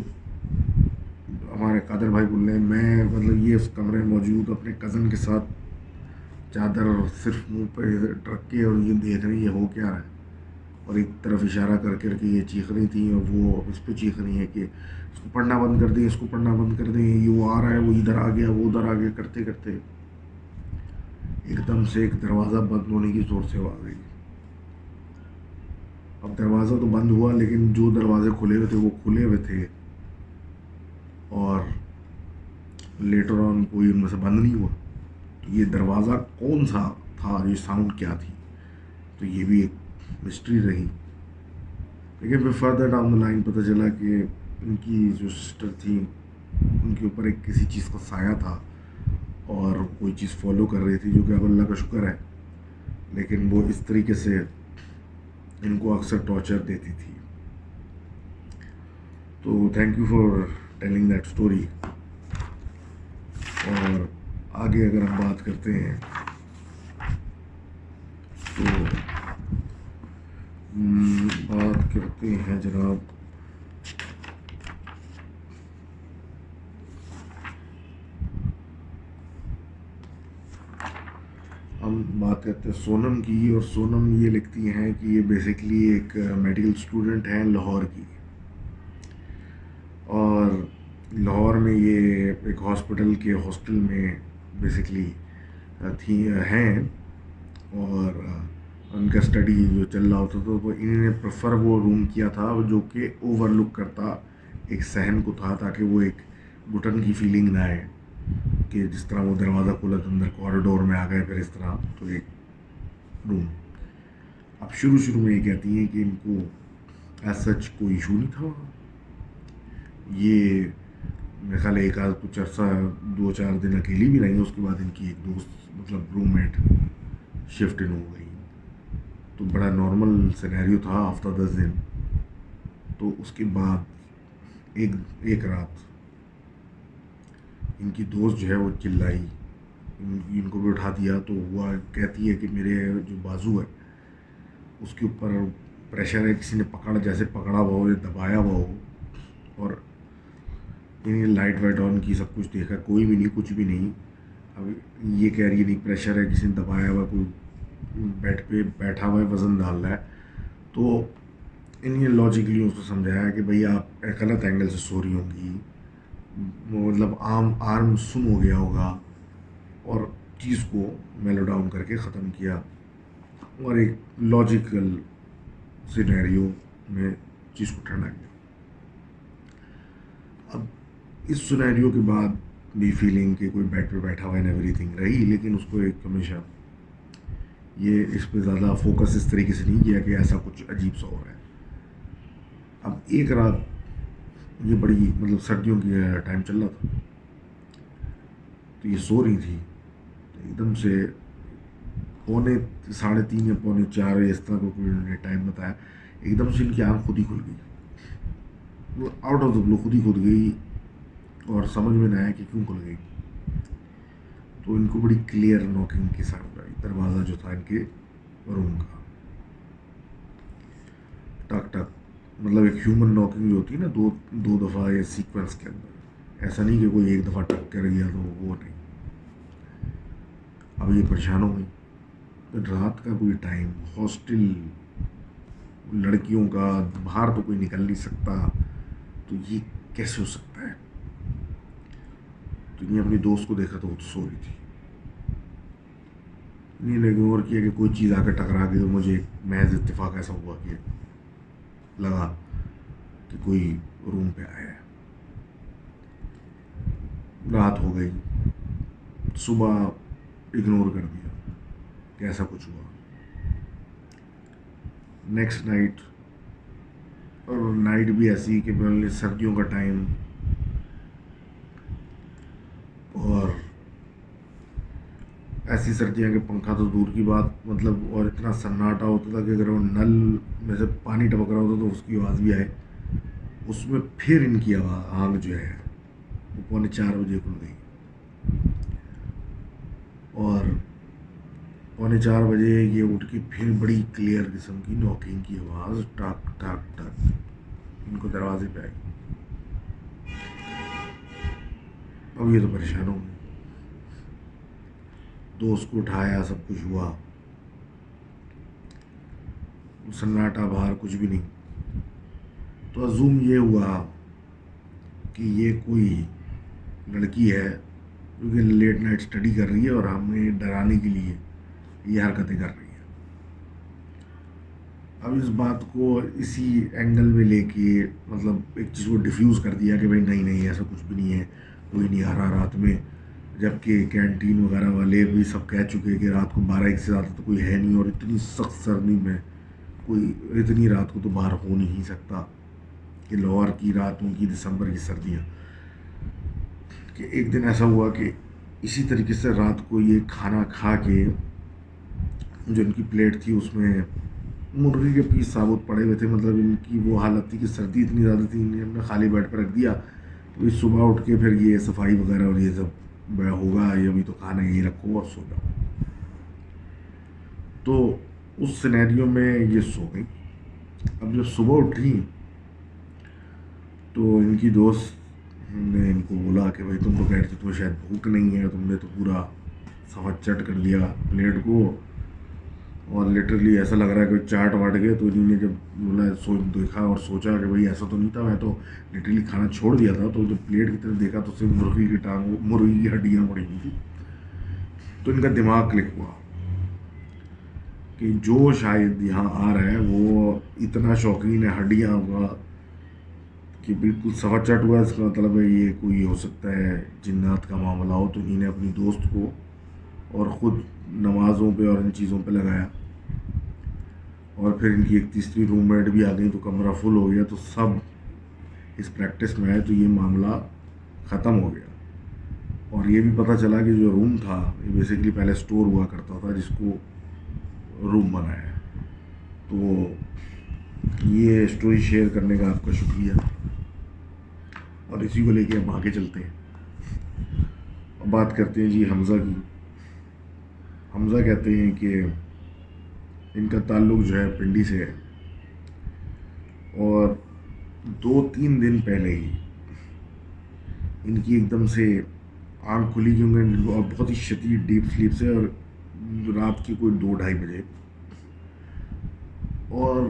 ہمارے قادر بھائی بول رہے ہیں، میں مطلب یہ اس کمرے میں موجود اپنے کزن کے ساتھ چادر صرف منہ پہ رکھ کے، اور یہ دیکھ رہی ہے ہو کیا رہا ہے. اور ایک طرف اشارہ کر کے یہ چیخ رہی تھیں، اور وہ اس پہ چیخ رہی ہیں کہ اس کو پڑھنا بند کر دیں، اس کو پڑھنا بند کر دیں، یہ وہ آ رہا ہے، وہ ادھر آ گیا، وہ ادھر آ گیا. کرتے کرتے ایک دم سے ایک دروازہ بند ہونے کی زور سے آواز آئی. اب دروازہ تو بند ہوا، لیکن جو دروازے کھلے ہوئے تھے وہ کھلے ہوئے تھے، اور لیٹر آن کوئی ان میں سے بند نہیں ہوا. تو یہ دروازہ کون سا تھا، یہ ساؤنڈ کیا تھی، تو یہ بھی ایک مسٹری رہی. لیکن پھر فردر ڈاؤن دا لائن پتہ چلا کہ ان کی جو سسٹر تھیں ان کے اوپر ایک کسی چیز کا سایہ تھا، اور کوئی چیز فالو کر رہی تھی، جو کہ اب اللہ کا شکر ہے. لیکن وہ اس طریقے سے ان کو اکثر ٹارچر دیتی تھی. تو thank you for telling that story. اور آگے اگر ہم بات کرتے ہیں تو بات کرتے ہیں جناب ہم بات کرتے ہیں سونم کی. اور سونم یہ لکھتی ہیں کہ یہ بیسکلی ایک میڈیکل اسٹوڈنٹ ہیں لاہور کی، اور لاہور میں یہ ایک ہاسپٹل کے ہاسٹل میں بیسکلی ہیں، اور ان کا اسٹڈی جو چل رہا ہوتا تھا تو انہوں نے پریفر وہ روم کیا تھا جو کہ اوور لک کرتا ایک صحن کو تھا، تاکہ وہ ایک گھٹن کی فیلنگ نہ آئے کہ جس طرح وہ دروازہ کھولا تو اندر کوریڈور میں آ گئے، پھر اس طرح. تو ایک روم. اب شروع میں یہ کہتی ہیں کہ ان کو ایز سچ کوئی ایشو نہیں تھا. یہ میرے خیال ایک آدھ کچھ عرصہ 2-4 دن اکیلی بھی رہی، اس کے بعد ان کی ایک دوست مطلب روم میٹ شفٹ ان ہو گئی. تو بڑا نارمل سینیریو تھا ہفتہ 10 دن. تو اس کے بعد ایک رات ان کی دوست جو ہے وہ چلائی، ان کو بھی اٹھا دیا. تو وہ کہتی ہے کہ میرے جو بازو ہے اس کے اوپر پریشر ہے، کسی نے جیسے پکڑا ہوا ہو یا دبایا ہوا ہو. اور انہیں لائٹ وائٹ آن کی، سب کچھ دیکھا، کوئی بھی نہیں، کچھ بھی نہیں. اب یہ کہہ رہی ہے نہیں پریشر ہے، کسی نے دبایا ہوا، کوئی بیڈ پہ بیٹھا ہوا ہے، وزن ڈال رہا ہے. تو انہیں لاجکلی اس کو سمجھایا کہ بھئی آپ غلط اینگل سے سو رہی ہوں گی، مطلب آرم سن ہو گیا ہوگا، اور چیز کو میلو ڈاؤن کر کے ختم کیا، اور ایک لاجیکل سینیریو میں چیز کو ٹھنڈا کیا. اب اس سینیریو کے بعد بھی فیلنگ کہ کوئی بیڈ پہ بیٹھا ہوا ہے ایوری تھنگ رہی، لیکن اس کو ایک ہمیشہ یہ اس پہ زیادہ فوکس اس طریقے سے نہیں کیا کہ ایسا کچھ عجیب سا ہو رہا ہے. اب ایک رات یہ بڑی مطلب سردیوں کی ٹائم چل رہا تھا، تو یہ سو رہی تھی. تو ایک دم سے 3:30 یا 3:45 اس طرح کو کوئی ٹائم بتایا. ایک دم سے ان کی آنکھ خود ہی کھل گئی, وہ آؤٹ آف دا بلو خود ہی کھل گئی, اور سمجھ میں نہ آیا کہ کیوں کھل گئی. تو ان کو بڑی کلیئر نوکنگ کی ساؤنڈ آئی, دروازہ جو تھا ان کے روم کا, ٹک ٹک, مطلب ایک ہیومن ناکنگ جو ہوتی ہے نا, دو دفعہ یا سیکوینس کے اندر, ایسا نہیں کہ کوئی ایک دفعہ ٹک کر گیا تو وہ نہیں. اب یہ پریشان ہو گئی, رات کا کوئی ٹائم, ہاسٹل, لڑکیوں کا, باہر تو کوئی نکل نہیں سکتا, تو یہ کیسے ہو سکتا ہے. تو انہیں اپنی دوست کو دیکھا تو وہ تو سو رہی تھی. انہیں نے اگنور کیا کہ کوئی چیز آ کر ٹکرا گئی, مجھے محض اتفاق ایسا ہوا کہ لگا کہ کوئی روم پہ آیا ہے. رات ہو گئی, صبح اگنور کر دیا کہ ایسا کچھ ہوا. نیکسٹ نائٹ, اور نائٹ بھی ایسی کہ سردیوں کا ٹائم, اور ایسی سردیاں کہ پنکھا تو دور کی بات, مطلب, اور اتنا سناٹا ہوتا تھا کہ اگر وہ نل میں سے پانی ٹپک رہا ہوتا تو اس کی آواز بھی آئے. اس میں پھر ان کی آنکھ جو ہے وہ 3:45 کھل گئی, اور 3:45 یہ اٹھ کے پھر بڑی کلیئر قسم کی ناکنگ کی آواز, ٹک ٹک ٹک, ان کو دروازے پہ آئی. اب یہ تو پریشان ہو گئی, دوست کو اٹھایا, سب کچھ ہوا, سناٹا, باہر کچھ بھی نہیں. تو ازوم یہ ہوا کہ یہ کوئی لڑکی ہے جو کہ لیٹ نائٹ اسٹڈی کر رہی ہے اور ہمیں ڈرانے کے لیے یہ حرکتیں کر رہی ہے. اب اس بات کو اسی اینگل میں لے کے, مطلب ایک چیز کو ڈیفیوز کر دیا کہ بھائی نہیں ایسا کچھ بھی نہیں ہے, کوئی نہیں آ رہا رات میں, جبکہ کینٹین وغیرہ والے بھی سب کہہ چکے کہ رات کو 12-1 سے زیادہ تو کوئی ہے نہیں, اور اتنی سخت سردی میں کوئی اتنی رات کو تو باہر ہو نہیں سکتا, کہ لاہور کی راتوں کی, دسمبر کی سردیاں. کہ ایک دن ایسا ہوا کہ اسی طریقے سے رات کو یہ کھانا کھا کے, جو ان کی پلیٹ تھی اس میں مرغی کے پیس ثابت پڑے ہوئے تھے, مطلب ان کی وہ حالت تھی کہ سردی اتنی زیادہ تھی, انہیں ہم نے خالی بیڈ پر رکھ دیا. تو اس صبح اٹھ کے پھر یہ صفائی وغیرہ اور یہ سب ہوگا, یہ ابھی تو کھانا یہی رکھو اور سو جاؤ. تو اس سینیریو میں یہ سو گئی. اب جب صبح اٹھی تو ان کی دوست نے ان کو بولا کہ بھائی تم تو کہتے تمہیں شاید بھوک نہیں ہے, تم نے تو پورا صفحہ چٹ کر لیا پلیٹ کو, اور لٹرلی ایسا لگ رہا ہے کہ چاٹ واٹ گئے. تو انہوں نے جب بولا دیکھا اور سوچا کہ بھائی ایسا تو نہیں تھا, میں تو لٹرلی کھانا چھوڑ دیا تھا. تو جب پلیٹ کی طرف دیکھا تو صرف مرغی کی ٹانگ, مرغی کی ہڈیاں پڑی ہوئی تھی. تو ان کا دماغ کلک ہوا کہ جو شاید یہاں آ رہا ہے وہ اتنا شوقین ہے ہڈیاں کا کہ بالکل صفحہ چٹ ہوا. اس کا مطلب ہے یہ کوئی ہو سکتا ہے جنات کا معاملہ ہو. تو انہیں اپنی دوست کو اور خود نمازوں پہ اور ان چیزوں پہ لگایا, اور پھر ان کی ایک تیسری روم میٹ بھی آ گئی, تو کمرہ فل ہو گیا. تو سب اس پریکٹس میں آئے, تو یہ معاملہ ختم ہو گیا. اور یہ بھی پتہ چلا کہ جو روم تھا یہ بیسیکلی پہلے سٹور ہوا کرتا تھا, جس کو روم بنایا ہے. تو یہ اسٹوری شیئر کرنے کا آپ کا شکریہ, اور اسی کو لے کے ہم آگے چلتے ہیں. اب بات کرتے ہیں جی حمزہ کی. حمزہ کہتے ہیں کہ ان کا تعلق جو ہے پنڈی سے ہے, اور 2-3 دن پہلے ہی ان کی ایک دم سے آنکھ کھلی, کیونکہ بہت ہی شدید ڈیپ سلیپ سے, اور رات کی کوئی 2-2:30 بجے, اور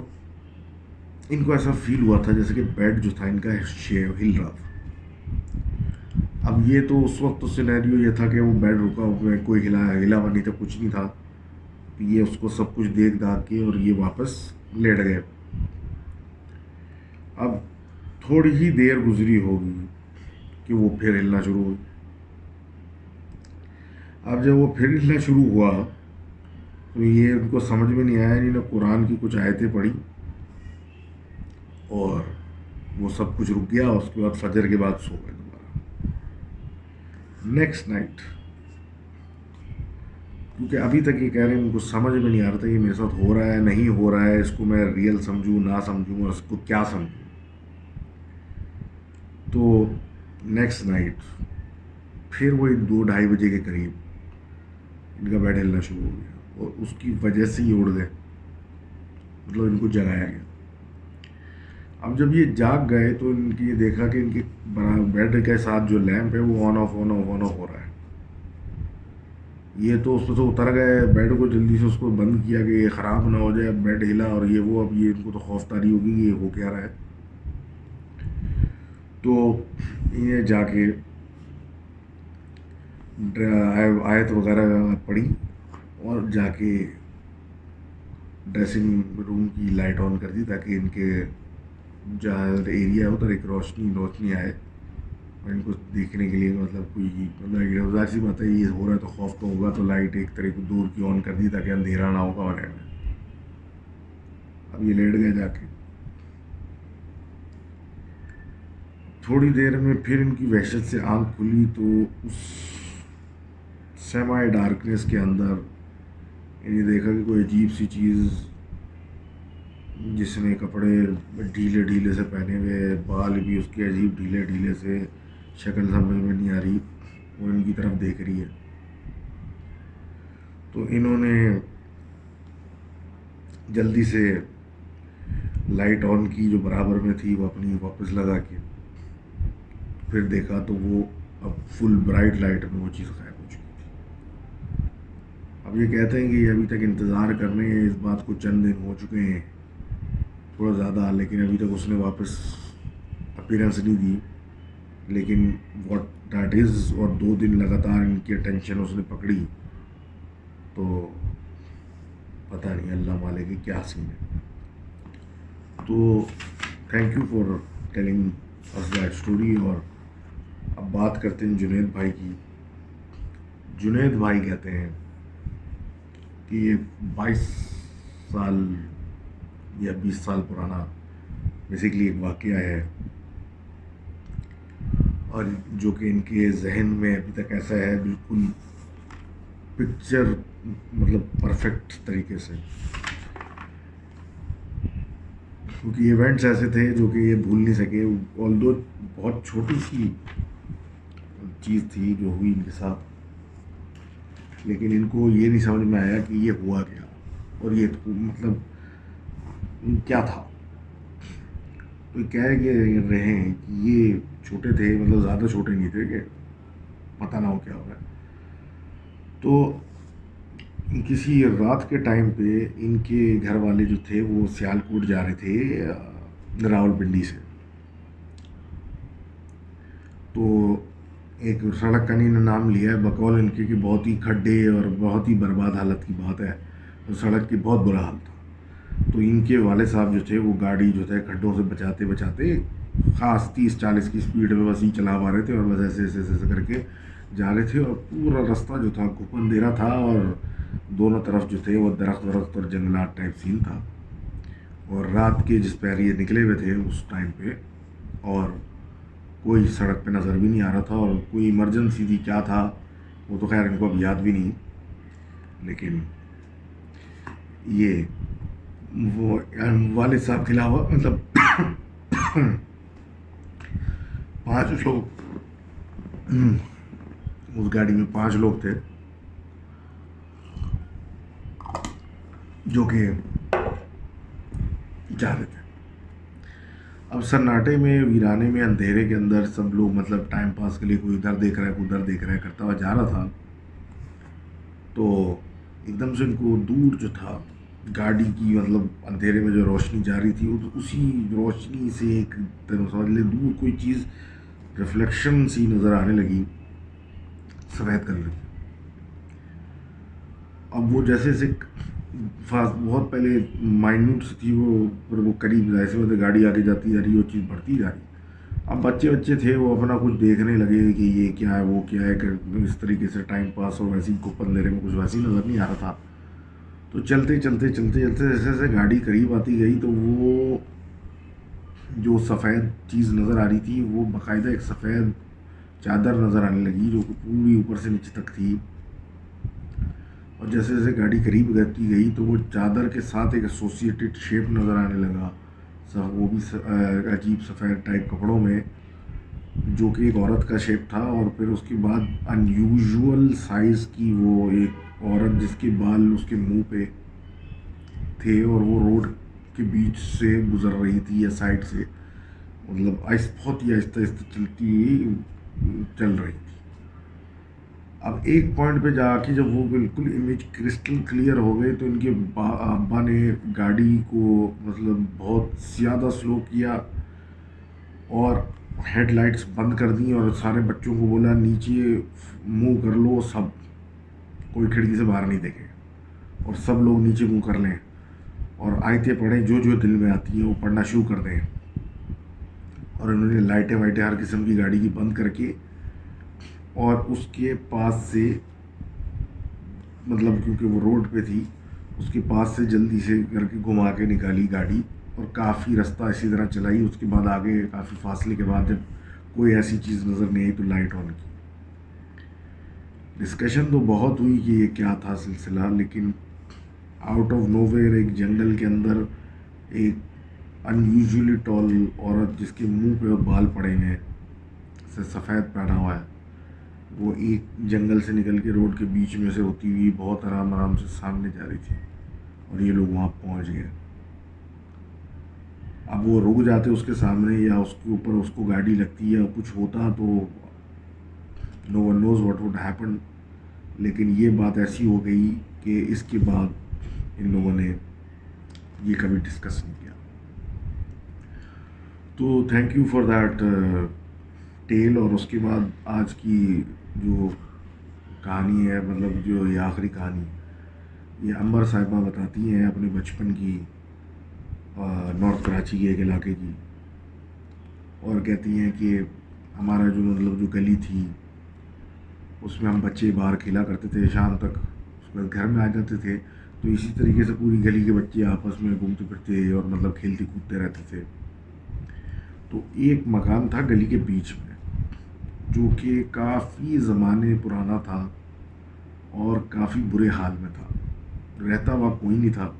ان کو ایسا فیل ہوا تھا جیسے کہ بیڈ جو تھا ان کا ہل رہا تھا. اب یہ تو اس وقت تو سینیریو یہ تھا کہ وہ بیڈ رکا ہوا, کوئی ہلا ہوا نہیں تھا, کچھ نہیں تھا. یہ اس کو سب کچھ دیکھ داکھ کے اور یہ واپس لیٹ گئے. اب تھوڑی ہی دیر گزری ہوگی کہ وہ پھر ہلنا شروع ہوئی. اب جب وہ پھر ہلنا شروع ہوا تو یہ ان کو سمجھ میں نہیں آیا, انہوں نے قرآن کی کچھ آیتیں پڑھی, اور وہ سب کچھ رک گیا. اس کے بعد فجر کے بعد سو گئے دوبارہ. نیکسٹ نائٹ کیونکہ ابھی تک یہ کہہ رہے ہیں ان کو سمجھ میں نہیں آ رہا تھا یہ میرے ساتھ ہو رہا ہے نہیں ہو رہا ہے، اس کو میں ریئل سمجھوں نہ سمجھوں اور اس کو کیا سمجھوں. تو نیکسٹ نائٹ پھر وہی 2-2:30 بجے کے قریب ان کا بیڈ ہلنا شروع ہو گیا اور اس کی وجہ سے ہی اڑ گئے، مطلب ان کو جگایا گیا. اب جب یہ جاگ گئے تو ان کی یہ دیکھا کہ ان کے بیڈ کے ساتھ جو لیمپ ہے وہ on off on off on off ہو رہا ہے. یہ تو اس میں سے اتر گئے، بیڈ کو جلدی سے اس کو بند کیا کہ یہ خراب نہ ہو جائے، اب بیڈ ہلا اور یہ وہ، اب یہ ان کو تو خوف طاری ہوگی کہ یہ ہو کیا رہا ہے. تو یہ جا کے آیت وغیرہ پڑھی اور جا کے ڈریسنگ روم کی لائٹ آن کر دی تاکہ ان کے جہاں ایریا ہے ادھر ایک روشنی آئے اور ان کو دیکھنے کے لیے مطلب کوئی مطلب ظاہر سی بات ہے یہ ہو رہا ہے تو خوف تو ہوگا، تو لائٹ ایک طرح کی دور کی آن کر دی تاکہ اندھیرا نہ ہوگا کمرے میں. اب یہ لیٹ گئے جا کے. تھوڑی دیر میں پھر ان کی وحشت سے آنکھ کھلی تو اس سیمائی ڈارکنیس کے اندر انہیں دیکھا کہ کوئی عجیب سی چیز جس نے کپڑے ڈھیلے ڈھیلے سے پہنے ہوئے، بال بھی اس کے عجیب ڈھیلے ڈھیلے سے، شکل سمجھ میں نہیں آ رہی، وہ ان کی طرف دیکھ رہی ہے. تو انہوں نے جلدی سے لائٹ آن کی جو برابر میں تھی وہ اپنی واپس لگا کے پھر دیکھا تو وہ اب فل برائٹ لائٹ میں وہ چیز غائب ہو چکی تھی. اب یہ کہتے ہیں کہ ابھی تک انتظار کرنے اس بات کو چند دن ہو چکے ہیں تھوڑا زیادہ، لیکن ابھی تک اس نے واپس اپیرنس نہیں دی. لیکن واٹ دیٹ از، اور 2 دن لگاتار ان کی اٹینشن اس نے پکڑی تو پتہ نہیں اللہ والے کی کیا سین ہے. تو thank you for telling us that story. اور اب بات کرتے ہیں جنید بھائی کی. جنید بھائی کہتے ہیں کہ یہ 22 سال یا 20 سال پرانا بیسیکلی ایک واقعہ ہے اور جو کہ ان کے ذہن میں ابھی تک ایسا ہے بالکل پکچر مطلب پرفیکٹ طریقے سے، کیونکہ ایونٹس ایسے تھے جو کہ یہ بھول نہیں سکے. آلدو بہت چھوٹی سی چیز تھی جو ہوئی ان کے ساتھ، لیکن ان کو یہ نہیں سمجھ میں آیا کہ یہ ہوا کیا اور یہ مطلب کیا تھا. تو کہہ رہے ہیں کہ یہ چھوٹے تھے، مطلب زیادہ چھوٹے نہیں تھے کہ پتہ نہ ہو کیا ہو رہا ہے. تو کسی رات کے ٹائم پہ ان کے گھر والے جو تھے وہ سیالکوٹ جا رہے تھے راولپنڈی سے. تو ایک سڑک کا انہوں نے نام لیا ہے بقول ان کے کہ بہت ہی کھڈے اور بہت ہی برباد حالت کی بات ہے، اور سڑک کی بہت برا حال تھا. تو ان کے والد صاحب جو تھے وہ گاڑی جو تھے کھڈوں سے بچاتے بچاتے خاص 30-40 کی اسپیڈ میں بس ہی چلا پا رہے تھے اور بس ایسے ایسے ایسے کر کے جا رہے تھے. اور پورا رستہ جو تھا گھپ اندھیرا تھا اور دونوں طرف جو تھے وہ درخت ورخت اور جنگلات ٹائپ سین تھا. اور رات کے جس پہر یہ نکلے ہوئے تھے اس ٹائم پہ، اور کوئی سڑک پہ نظر بھی نہیں آ رہا تھا اور کوئی ایمرجنسی تھی کیا تھا وہ تو خیر ان کو اب یاد بھی نہیں. لیکن یہ وہ والد صاحب کے علاوہ مطلب 5 لوگ اس گاڑی میں 5 لوگ تھے جو کہ جا رہے تھے. اب سناٹے میں ویرانے میں اندھیرے کے اندر سب لوگ مطلب ٹائم پاس کے لیے کوئی ادھر دیکھ رہا ہے کوئی ادھر دیکھ رہا ہے کرتا ہوا جا رہا تھا. تو ایک دم سے ان کو دور جو تھا گاڑی کی مطلب اندھیرے میں جو روشنی جا رہی تھی اسی روشنی سے ایک سمجھ لے دور کوئی چیز ریفلیکشن سی نظر آنے لگی سفید کلر کی. اب وہ جیسے جیسے بہت پہلے مائنوٹ سی تھی وہ قریب ایسے گاڑی آگے جاتی جا رہی وہ چیز بڑھتی جا رہی. اب بچے تھے وہ اپنا کچھ دیکھنے لگے کہ یہ کیا ہے وہ کیا ہے کہ اس طریقے سے ٹائم پاس اور ویسی گپ اندھیرے میں کچھ ویسی نظر نہیں آ رہا تھا. تو چلتے چلتے چلتے چلتے جیسے جیسے گاڑی قریب آتی گئی تو وہ جو سفید چیز نظر آ رہی تھی وہ باقاعدہ ایک سفید چادر نظر آنے لگی جو کہ پوری اوپر سے نیچے تک تھی. اور جیسے جیسے گاڑی قریب کرتی گئی تو وہ چادر کے ساتھ ایک ایسوسیٹڈ شیپ نظر آنے لگا، وہ بھی عجیب سفید ٹائپ کپڑوں میں، جو کہ ایک عورت کا شیپ تھا. اور پھر اس کے بعد ان یوزول سائز کی وہ ایک عورت جس کے بال اس کے منہ پہ تھے، اور وہ روڈ کے بیچ سے گزر رہی تھی یا سائڈ سے، مطلب بہت ہی آہستہ آہستہ چل رہی تھی. اب ایک پوائنٹ پہ جا کے جب وہ بالکل امیج کرسٹل کلیئر ہو گئے تو ان کے ابا نے گاڑی کو مطلب بہت زیادہ سلو کیا اور ہیڈ لائٹس بند کر دیں، اور سارے بچوں کو بولا نیچے منہ کر لو، سب کوئی کھڑکی سے باہر نہیں دیکھے، اور سب لوگ نیچے منہ کر لیں اور آیتیں پڑھیں، جو دل میں آتی ہیں وہ پڑھنا شروع کر دیں. اور انہوں نے لائٹیں وائٹیں ہر قسم کی گاڑی کی بند کر کے، اور اس کے پاس سے مطلب کیونکہ وہ روڈ پہ تھی، اس کے پاس سے جلدی سے کر کے گھما کے نکالی گاڑی، اور کافی رستہ اسی طرح چلائی. اس کے بعد آگے کافی فاصلے کے بعد جب کوئی ایسی چیز نظر نہیں آئی تو لائٹ آن کی. ڈسکشن تو بہت ہوئی کہ یہ کیا تھا سلسلہ، لیکن آؤٹ آف نو ویئر ایک جنگل کے اندر ایک ان یوزلی ٹال عورت جس کے منہ پہ بال پڑے ہیں، سے سفید پہنا ہوا ہے، وہ ایک جنگل سے نکل کے روڈ کے بیچ میں سے ہوتی ہوئی بہت آرام سے سامنے جا رہی تھی، اور یہ لوگ وہاں پہنچ گئے. اب وہ رک جاتے اس کے سامنے یا اس کے اوپر اس کو گاڑی لگتی یا کچھ ہوتا تو no one knows what would happen. لیکن یہ بات ایسی ہو گئی کہ اس کے بعد ان لوگوں نے یہ کبھی ڈسکس نہیں کیا. تو thank you for that tell. اور اس کے بعد آج کی جو کہانی ہے، مطلب جو یہ آخری کہانی، یہ امبر صاحبہ بتاتی ہیں اپنے بچپن کی، نارتھ کراچی کے ایک علاقے کی، اور کہتی ہیں کہ ہمارا جو مطلب جو گلی تھی اس میں ہم بچے باہر کھیلا کرتے تھے شام تک، اس کے بعد گھر میں آ جاتے تھے، تو اسی طریقے سے پوری گلی کے بچے آپس میں گھومتے پھرتے اور مطلب کھیلتے کودتے رہتے تھے. تو ایک مکان تھا گلی کے بیچ میں جو کہ کافی زمانے پرانا تھا اور کافی برے حال میں تھا. رہتا وہاں کوئی نہیں تھا،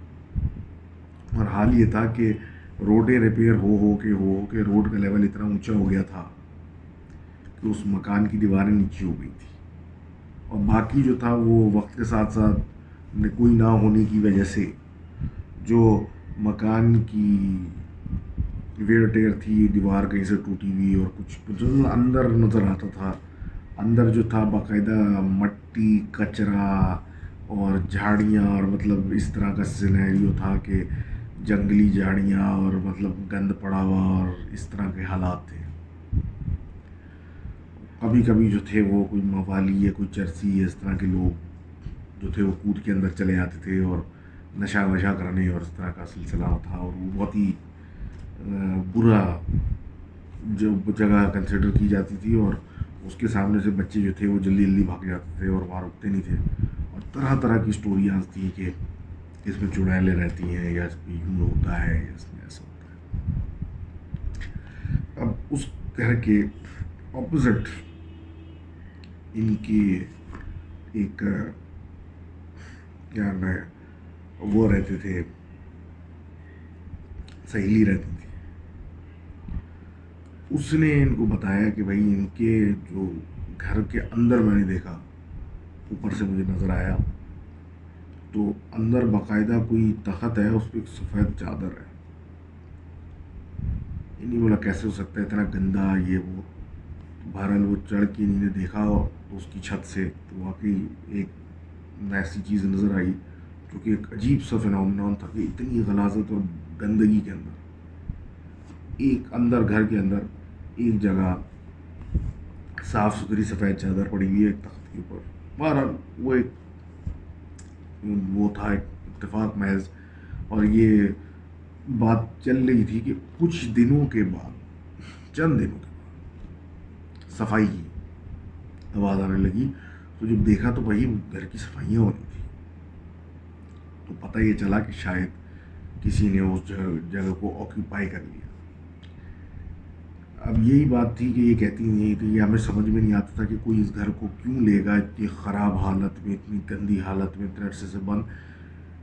اور حال یہ تھا کہ روڈیں ریپیئر ہو کے روڈ کا لیول اتنا اونچا ہو گیا تھا کہ اس مکان کی دیواریں نیچی ہو گئی تھی، اور باقی جو تھا وہ وقت کے ساتھ ساتھ کوئی نہ ہونے کی وجہ سے جو مکان کی ویئر ٹیئر تھی، دیوار کہیں سے ٹوٹی ہوئی اور کچھ جو اندر نظر آتا تھا، اندر جو تھا باقاعدہ مٹی کچرا اور جھاڑیاں، اور مطلب اس طرح کا سینیریو تھا کہ جنگلی جھاڑیاں اور مطلب گند پڑا ہوا اور اس طرح کے حالات تھے. کبھی کبھی جو تھے وہ کوئی موالی یا کوئی چرسی اس طرح کے لوگ جو تھے وہ کود کے اندر چلے آتے تھے اور نشہ وشا کرنے اور اس طرح کا سلسلہ تھا. اور وہ بہت ہی برا جو جگہ کنسیڈر کی جاتی تھی، اور اس کے سامنے سے بچے جو تھے وہ جلدی جلدی بھاگ جاتے تھے اور وہاں رکتے نہیں تھے. اور طرح طرح کی اسٹوریاں تھیں کہ اس میں چڑیلیں رہتی ہیں، یا اس میں یوں ہوتا ہے، یا اس میں ایسا ہوتا ہے. اب اس گھر کے اپوزٹ ان کی ایک کیا نام ہے وہ رہتے تھے، سہیلی رہتی تھی. اس نے ان کو بتایا کہ بھائی ان کے جو گھر کے اندر میں نے دیکھا، اوپر سے مجھے نظر آیا تو اندر باقاعدہ کوئی تخت ہے، اس پہ ایک سفید چادر ہے. نہیں بولا کیسے ہو سکتا ہے اتنا گندا یہ وہ. بہرحال وہ چڑھ کے انہیں نے دیکھا تو اس کی چھت سے تو واقعی ایک ایسی چیز نظر آئی جو کہ ایک عجیب سا فینومینون تھا کہ اتنی غلاظت اور گندگی کے اندر ایک اندر گھر کے اندر ایک جگہ صاف ستھری سفید چادر پڑی ہوئی ہے ایک تخت کے اوپر. بہرحال وہ ایک وہ تھا ایک اتفاق محض. اور یہ بات چل رہی تھی کہ کچھ دنوں کے بعد، چند دنوں کے بعد صفائی کی آواز آنے لگی. تو جب دیکھا تو وہی گھر کی صفائیاں ہو رہی تھی، تو پتہ یہ چلا کہ شاید کسی نے اس جگہ کو آکیوپائی کر لیا. اب یہی بات تھی کہ یہ کہتی نہیں تھی، یہ ہمیں سمجھ میں نہیں آتا تھا کہ کوئی اس گھر کو کیوں لے گا اتنی خراب حالت میں، اتنی گندی حالت میں، اتنے عرصے سے بند.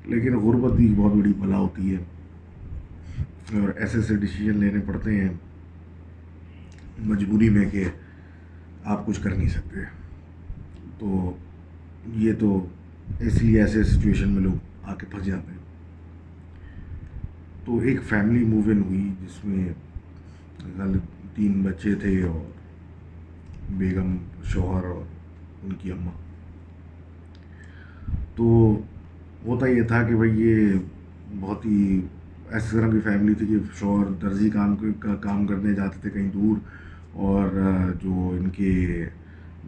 لیکن غربت بھی بہت بڑی بلا ہوتی ہے، اور ایسے ایسے ڈیسیجن لینے پڑتے ہیں مجبوری میں کہ آپ کچھ کر نہیں سکتے. تو یہ تو اس لیے ایسے سچویشن میں لوگ آ کے پھنس جاتے ہیں. تو ایک فیملی موو ان ہوئی جس میں 3 بچے تھے، اور بیگم، شوہر اور ان کی اماں. تو ہوتا یہ تھا کہ بھائی یہ بہت ہی اس طرح کی فیملی تھی کہ شوہر درزی کام کرنے جاتے تھے کہیں دور، اور جو ان کے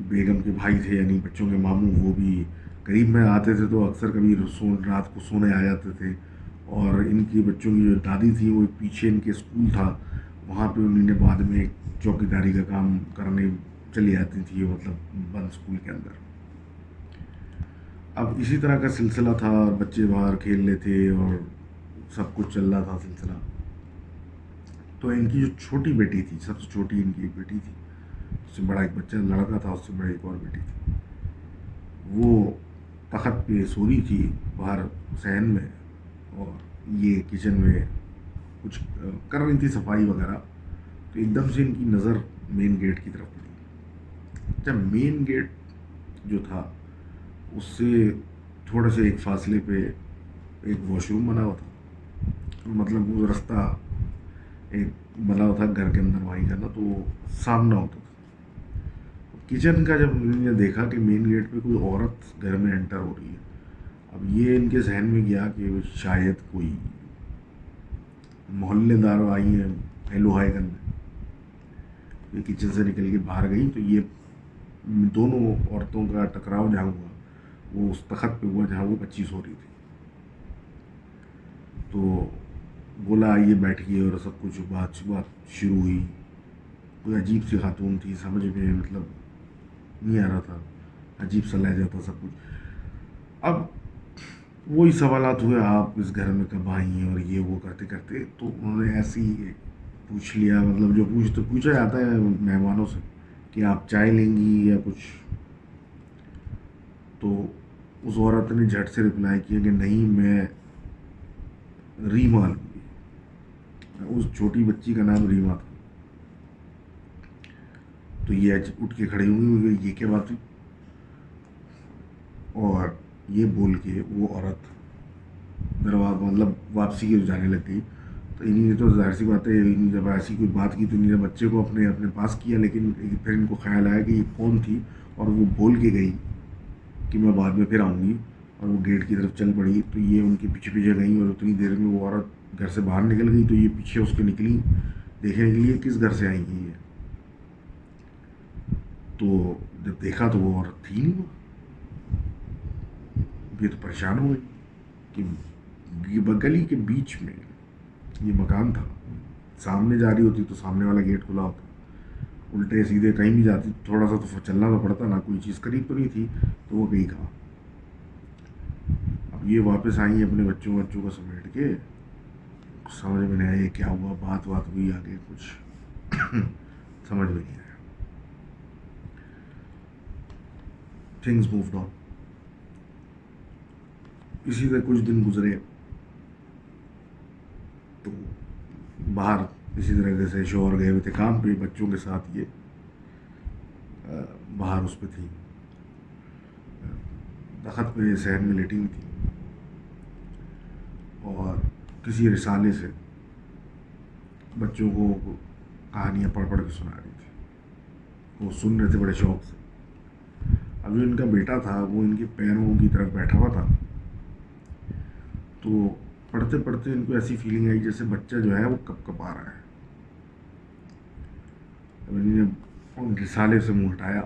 بیگم کے بھائی تھے یعنی بچوں کے ماموں، وہ بھی قریب میں آتے تھے تو اکثر کبھی رات کو سونے آ جاتے تھے. اور ان کی بچوں کی جو دادی تھی وہ پیچھے ان کے اسکول تھا، وہاں پہ انہوں نے بعد میں ایک چوکیداری کا کام کرنے چلی جاتی تھی، مطلب بند اسکول کے اندر. اب اسی طرح کا سلسلہ تھا، بچے باہر کھیل رہے تھے اور سب کچھ چل رہا تھا سلسلہ. تو ان کی جو چھوٹی بیٹی تھی، سب سے چھوٹی ان کی ایک بیٹی تھی، اس سے بڑا ایک بچہ لڑکا تھا، اس سے بڑا ایک اور بیٹی تھی. وہ تخت پہ سو رہی تھی باہر صحن میں، اور یہ کچن میں کچھ کر رہی تھی صفائی وغیرہ. تو ایک دم سے ان کی نظر مین گیٹ کی طرف پڑی. جب مین گیٹ جو تھا اس سے تھوڑے سے ایک فاصلے پہ ایک واش روم بنا ہوا تھا، مطلب وہ رستہ ایک بنا ہوا تھا گھر کے اندر وہیں کا نا، تو وہ سامنا ہوتا تھا. کچن کا جب انہوں نے دیکھا کہ مین گیٹ پہ کوئی عورت گھر میں انٹر ہو رہی ہے، اب یہ ان کے ذہن میں گیا کہ شاید کوئی محلے دار آئی ہیں ہیلو ہائی کرنے. یہ کچن سے نکل کے باہر گئی تو یہ دونوں عورتوں کا ٹکراؤ جہاں ہوا وہ اس تخت پہ ہوا جہاں وہ بچی سو رہی تھی. تو بولا آئیے بیٹھیے، اور سب کچھ بات شروع ہوئی. کوئی عجیب سی خاتون تھی، سمجھ میں مطلب نہیں آ رہا تھا، عجیب سا لہجہ تھا سب کچھ. اب وہی سوالات ہوئے، آپ اس گھر میں کب آئی ہیں اور یہ وہ کرتے کرتے. تو انہوں نے ایسے ہی پوچھ لیا، مطلب جو پوچھا جاتا ہے مہمانوں سے کہ آپ چائے لیں گی یا کچھ. تو اس عورت نے جھٹ سے رپلائی کیا کہ نہیں، میں ریما لوں گی. اس چھوٹی بچی کا نام ریما تھا. تو یہ اٹھ کے کھڑی ہوئی، یہ کیا بات ہوئی؟ اور یہ بول کے وہ عورت دروازہ مطلب واپسی کی جانے لگ گئی. تو انہیں نے تو ظاہر سی بات ہے، جب ایسی کوئی بات کی تو انہیں نے بچے کو اپنے پاس کیا، لیکن پھر ان کو خیال آیا کہ یہ کون تھی، اور وہ بول کے گئی کہ میں بعد میں پھر آؤں گی، اور وہ گیٹ کی طرف چل پڑی. تو یہ ان کے پیچھے پیچھے گئیں، اور اتنی دیر میں وہ عورت گھر سے باہر نکل گئی. تو یہ پیچھے اس کے نکلی دیکھنے کے لیے کس گھر سے آئی ہیں یہ. تو جب دیکھا تو وہ عورت تھی نہیں. یہ تو پریشان ہو گئی کہ گلی کے بیچ میں یہ مکان تھا، سامنے جا رہی ہوتی تو سامنے والا گیٹ کھلا ہوتا، الٹے سیدھے کہیں بھی جاتی تھوڑا سا تو چلنا تو پڑتا نا، کوئی چیز قریب تو نہیں تھی. تو وہ گئی کہاں. اب یہ واپس آئی اپنے بچوں کو سمیٹ کے. سمجھ میں نہیں آیا یہ کیا ہوا، بات ہوئی آگے کچھ سمجھ میں نہیں آیا. Things moved on. اسی طرح کچھ دن گزرے تو باہر اسی طرح سے شوہر گئے ہوئے تھے کام پہ، بچوں کے ساتھ یہ باہر اس پہ تھی، تخت پہ صحن میں لیٹی ہوئی تھی، اور کسی رسالے سے بچوں کو کہانیاں پڑھ پڑھ کے سنا رہی تھی. وہ سن رہے تھے بڑے شوق سے. اب جو ان کا بیٹا تھا وہ ان کے پیروں کی طرف بیٹھا ہوا تھا. تو پڑھتے پڑھتے ان کو ایسی فیلنگ آئی جیسے بچہ جو ہے وہ کپ کپ آ رہا ہے. اب انہوں نے ان رسالے سے منہ ہٹایا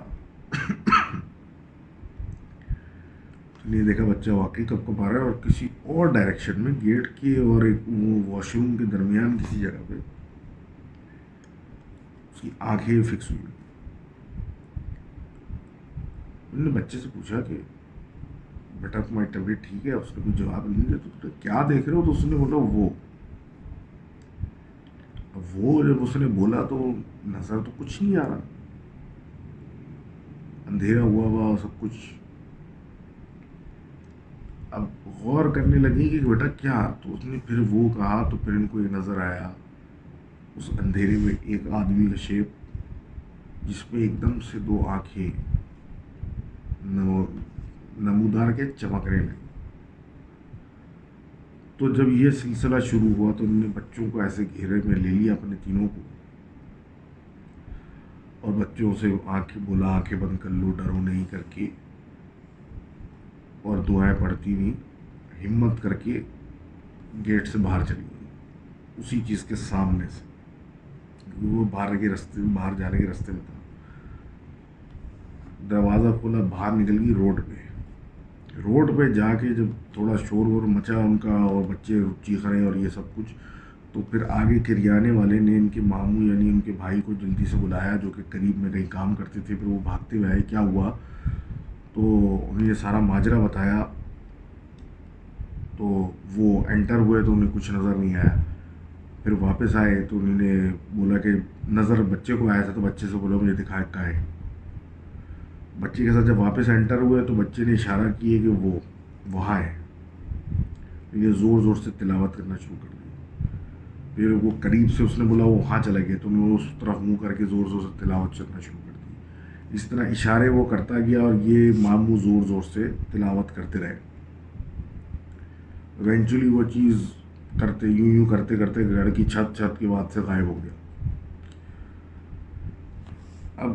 تو نے دیکھا بچہ واقعی کپ کپ آ رہا ہے، اور کسی اور ڈائریکشن میں گیٹ کے اور ایک وہ واش روم کے درمیان کسی جگہ پہ اس کی آنکھیں فکس ہوئی. انہوں نے بچے سے پوچھا کہ بیٹا تمہاری طبیعت ٹھیک ہے؟ اس نے کوئی جواب نہیں دیا. تو کیا دیکھ رہے ہو؟ تو اس نے بولا وہ. اب وہ جب اس نے بولا تو نظر تو کچھ نہیں آ رہا، اندھیرا ہوا ہوا سب کچھ. اب غور کرنے لگی کہ بیٹا کیا، تو اس نے پھر وہ کہا تو پھر ان کو یہ نظر آیا اس اندھیرے میں ایک آدمی کا شیپ، جس پہ ایک دم سے دو آنکھیں نمودار کے چمکنے لگی. تو جب یہ سلسلہ شروع ہوا تو انہوں نے بچوں کو ایسے گھیرے میں لے لیا اپنے تینوں کو، اور بچوں سے آنکھیں بند کر لو، ڈرو نہیں کر کے، اور دعائیں پڑھتی ہوئی ہمت کر کے گیٹ سے باہر چلی گئی، اسی چیز کے سامنے سے، کیونکہ وہ باہر جانے کے راستے میں تھا. دروازہ کھولا، باہر نکل گئی روڈ پہ جا کے جب تھوڑا شور وور مچا ان کا اور بچے چیخ رہے اور یہ سب کچھ، تو پھر آگے کریانے والے نے ان کے ماموں یعنی ان کے بھائی کو جلدی سے بلایا، جو کہ قریب میں کہیں کام کرتے تھے. پھر وہ بھاگتے ہوئے آئے، کیا ہوا، تو انہیں یہ سارا ماجرا بتایا. تو وہ انٹر ہوئے تو انہیں کچھ نظر نہیں آیا. پھر واپس آئے تو انہوں نے بولا کہ نظر بچے کو آیا تھا، تو بچے سے بولا مجھے دکھائے کہاں ہے. بچے کے ساتھ جب واپس انٹر ہوئے تو بچے نے اشارہ کیے کہ وہ وہاں ہے. یہ زور زور سے تلاوت کرنا شروع کر دی. پھر وہ قریب سے اس نے بولا وہ وہاں چلا گیا، تو انہوں نے اس طرف منہ کر کے زور زور سے تلاوت کرنا شروع کر دی. اس طرح اشارے وہ کرتا گیا اور یہ ماموں زور زور سے تلاوت کرتے رہے. ایونچولی وہ چیز یوں کرتے کرتے گھر کی چھت کے بعد سے غائب ہو گیا. اب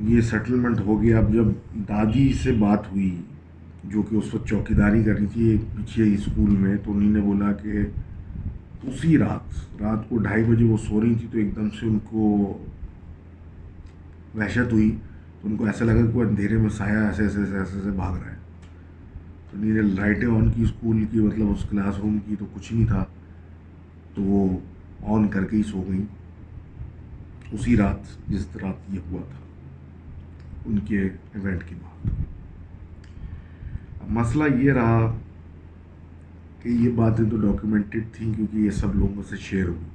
یہ سیٹلمنٹ ہو گیا. اب جب دادی سے بات ہوئی، جو کہ اس وقت چوکیداری کر رہی تھی پیچھے اسکول میں، تو انہوں نے بولا کہ اسی رات کو 2:30 بجے وہ سو رہی تھی، تو ایک دم سے ان کو وحشت ہوئی. تو ان کو ایسا لگا کہ وہ اندھیرے میں سایہ ایسے ایسے بھاگ رہا ہے. تو انہوں نے لائٹیں آن کی اسکول کی، مطلب اس کلاس روم کی، تو کچھ نہیں تھا. تو وہ آن کر کے ہی سو گئی اسی رات جس رات یہ ہوا تھا ان کے ایونٹ کے بعد. اب مسئلہ یہ رہا کہ یہ باتیں تو ڈاکیومنٹڈ تھیں کیونکہ یہ سب لوگوں سے شیئر ہوئی،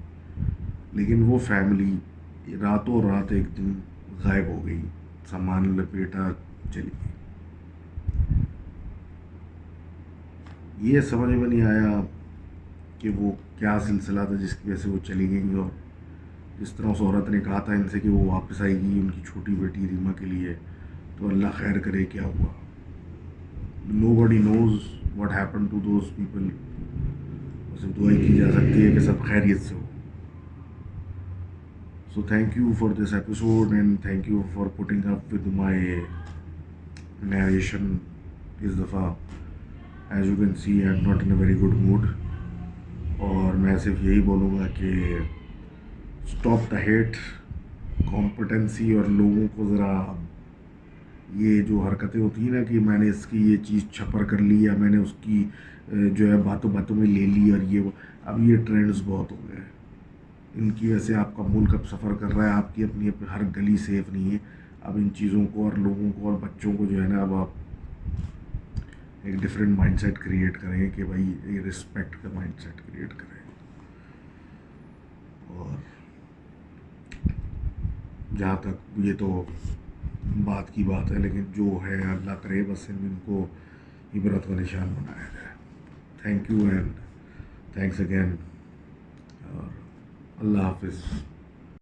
لیکن وہ فیملی راتوں رات ایک دن غائب ہو گئی، سامان لپیٹا چلی گئی. یہ سمجھ میں نہیں آیا کہ وہ کیا سلسلہ تھا جس کی وجہ سے وہ چلی گئیں. اور جس طرح اس عورت نے کہا تھا ان سے کہ وہ واپس آئے گی ان کی چھوٹی بیٹی ریما کے لیے، تو اللہ خیر کرے کیا ہوا. Nobody knows what happened to those people. بس دعا کی جا سکتی ہے کہ سب خیریت سے ہو. So thank you for this episode and thank you for putting up with my narration. اس دفعہ as you can see I'm not in a very good mood. اور میں صرف یہی بولوں گا کہ اسٹاپ دا ہیٹ، کمپٹنسی، اور لوگوں کو ذرا یہ جو حرکتیں ہوتی ہیں نا کہ میں نے اس کی یہ چیز چھپر کر لی یا میں نے اس کی جو ہے باتوں میں لے لی، اور یہ اب یہ ٹرینڈز بہت ہو گئے ہیں. ان کی وجہ سے آپ کا ملک اب سفر کر رہا ہے، آپ کی اپنی ہر گلی سیف نہیں ہے. اب ان چیزوں کو اور لوگوں کو اور بچوں کو جو ہے نا، اب آپ ایک ڈفرینٹ مائنڈ سیٹ کریٹ کریں کہ بھائی یہ رسپیکٹ کا مائنڈ سیٹ کریٹ کریں. اور جہاں تک یہ تو بات کی بات ہے، لیکن جو ہے اللہ کرے بس ان کو عبرت کا نشان بنایا جائے. Thank you and thanks again, اور اللہ حافظ.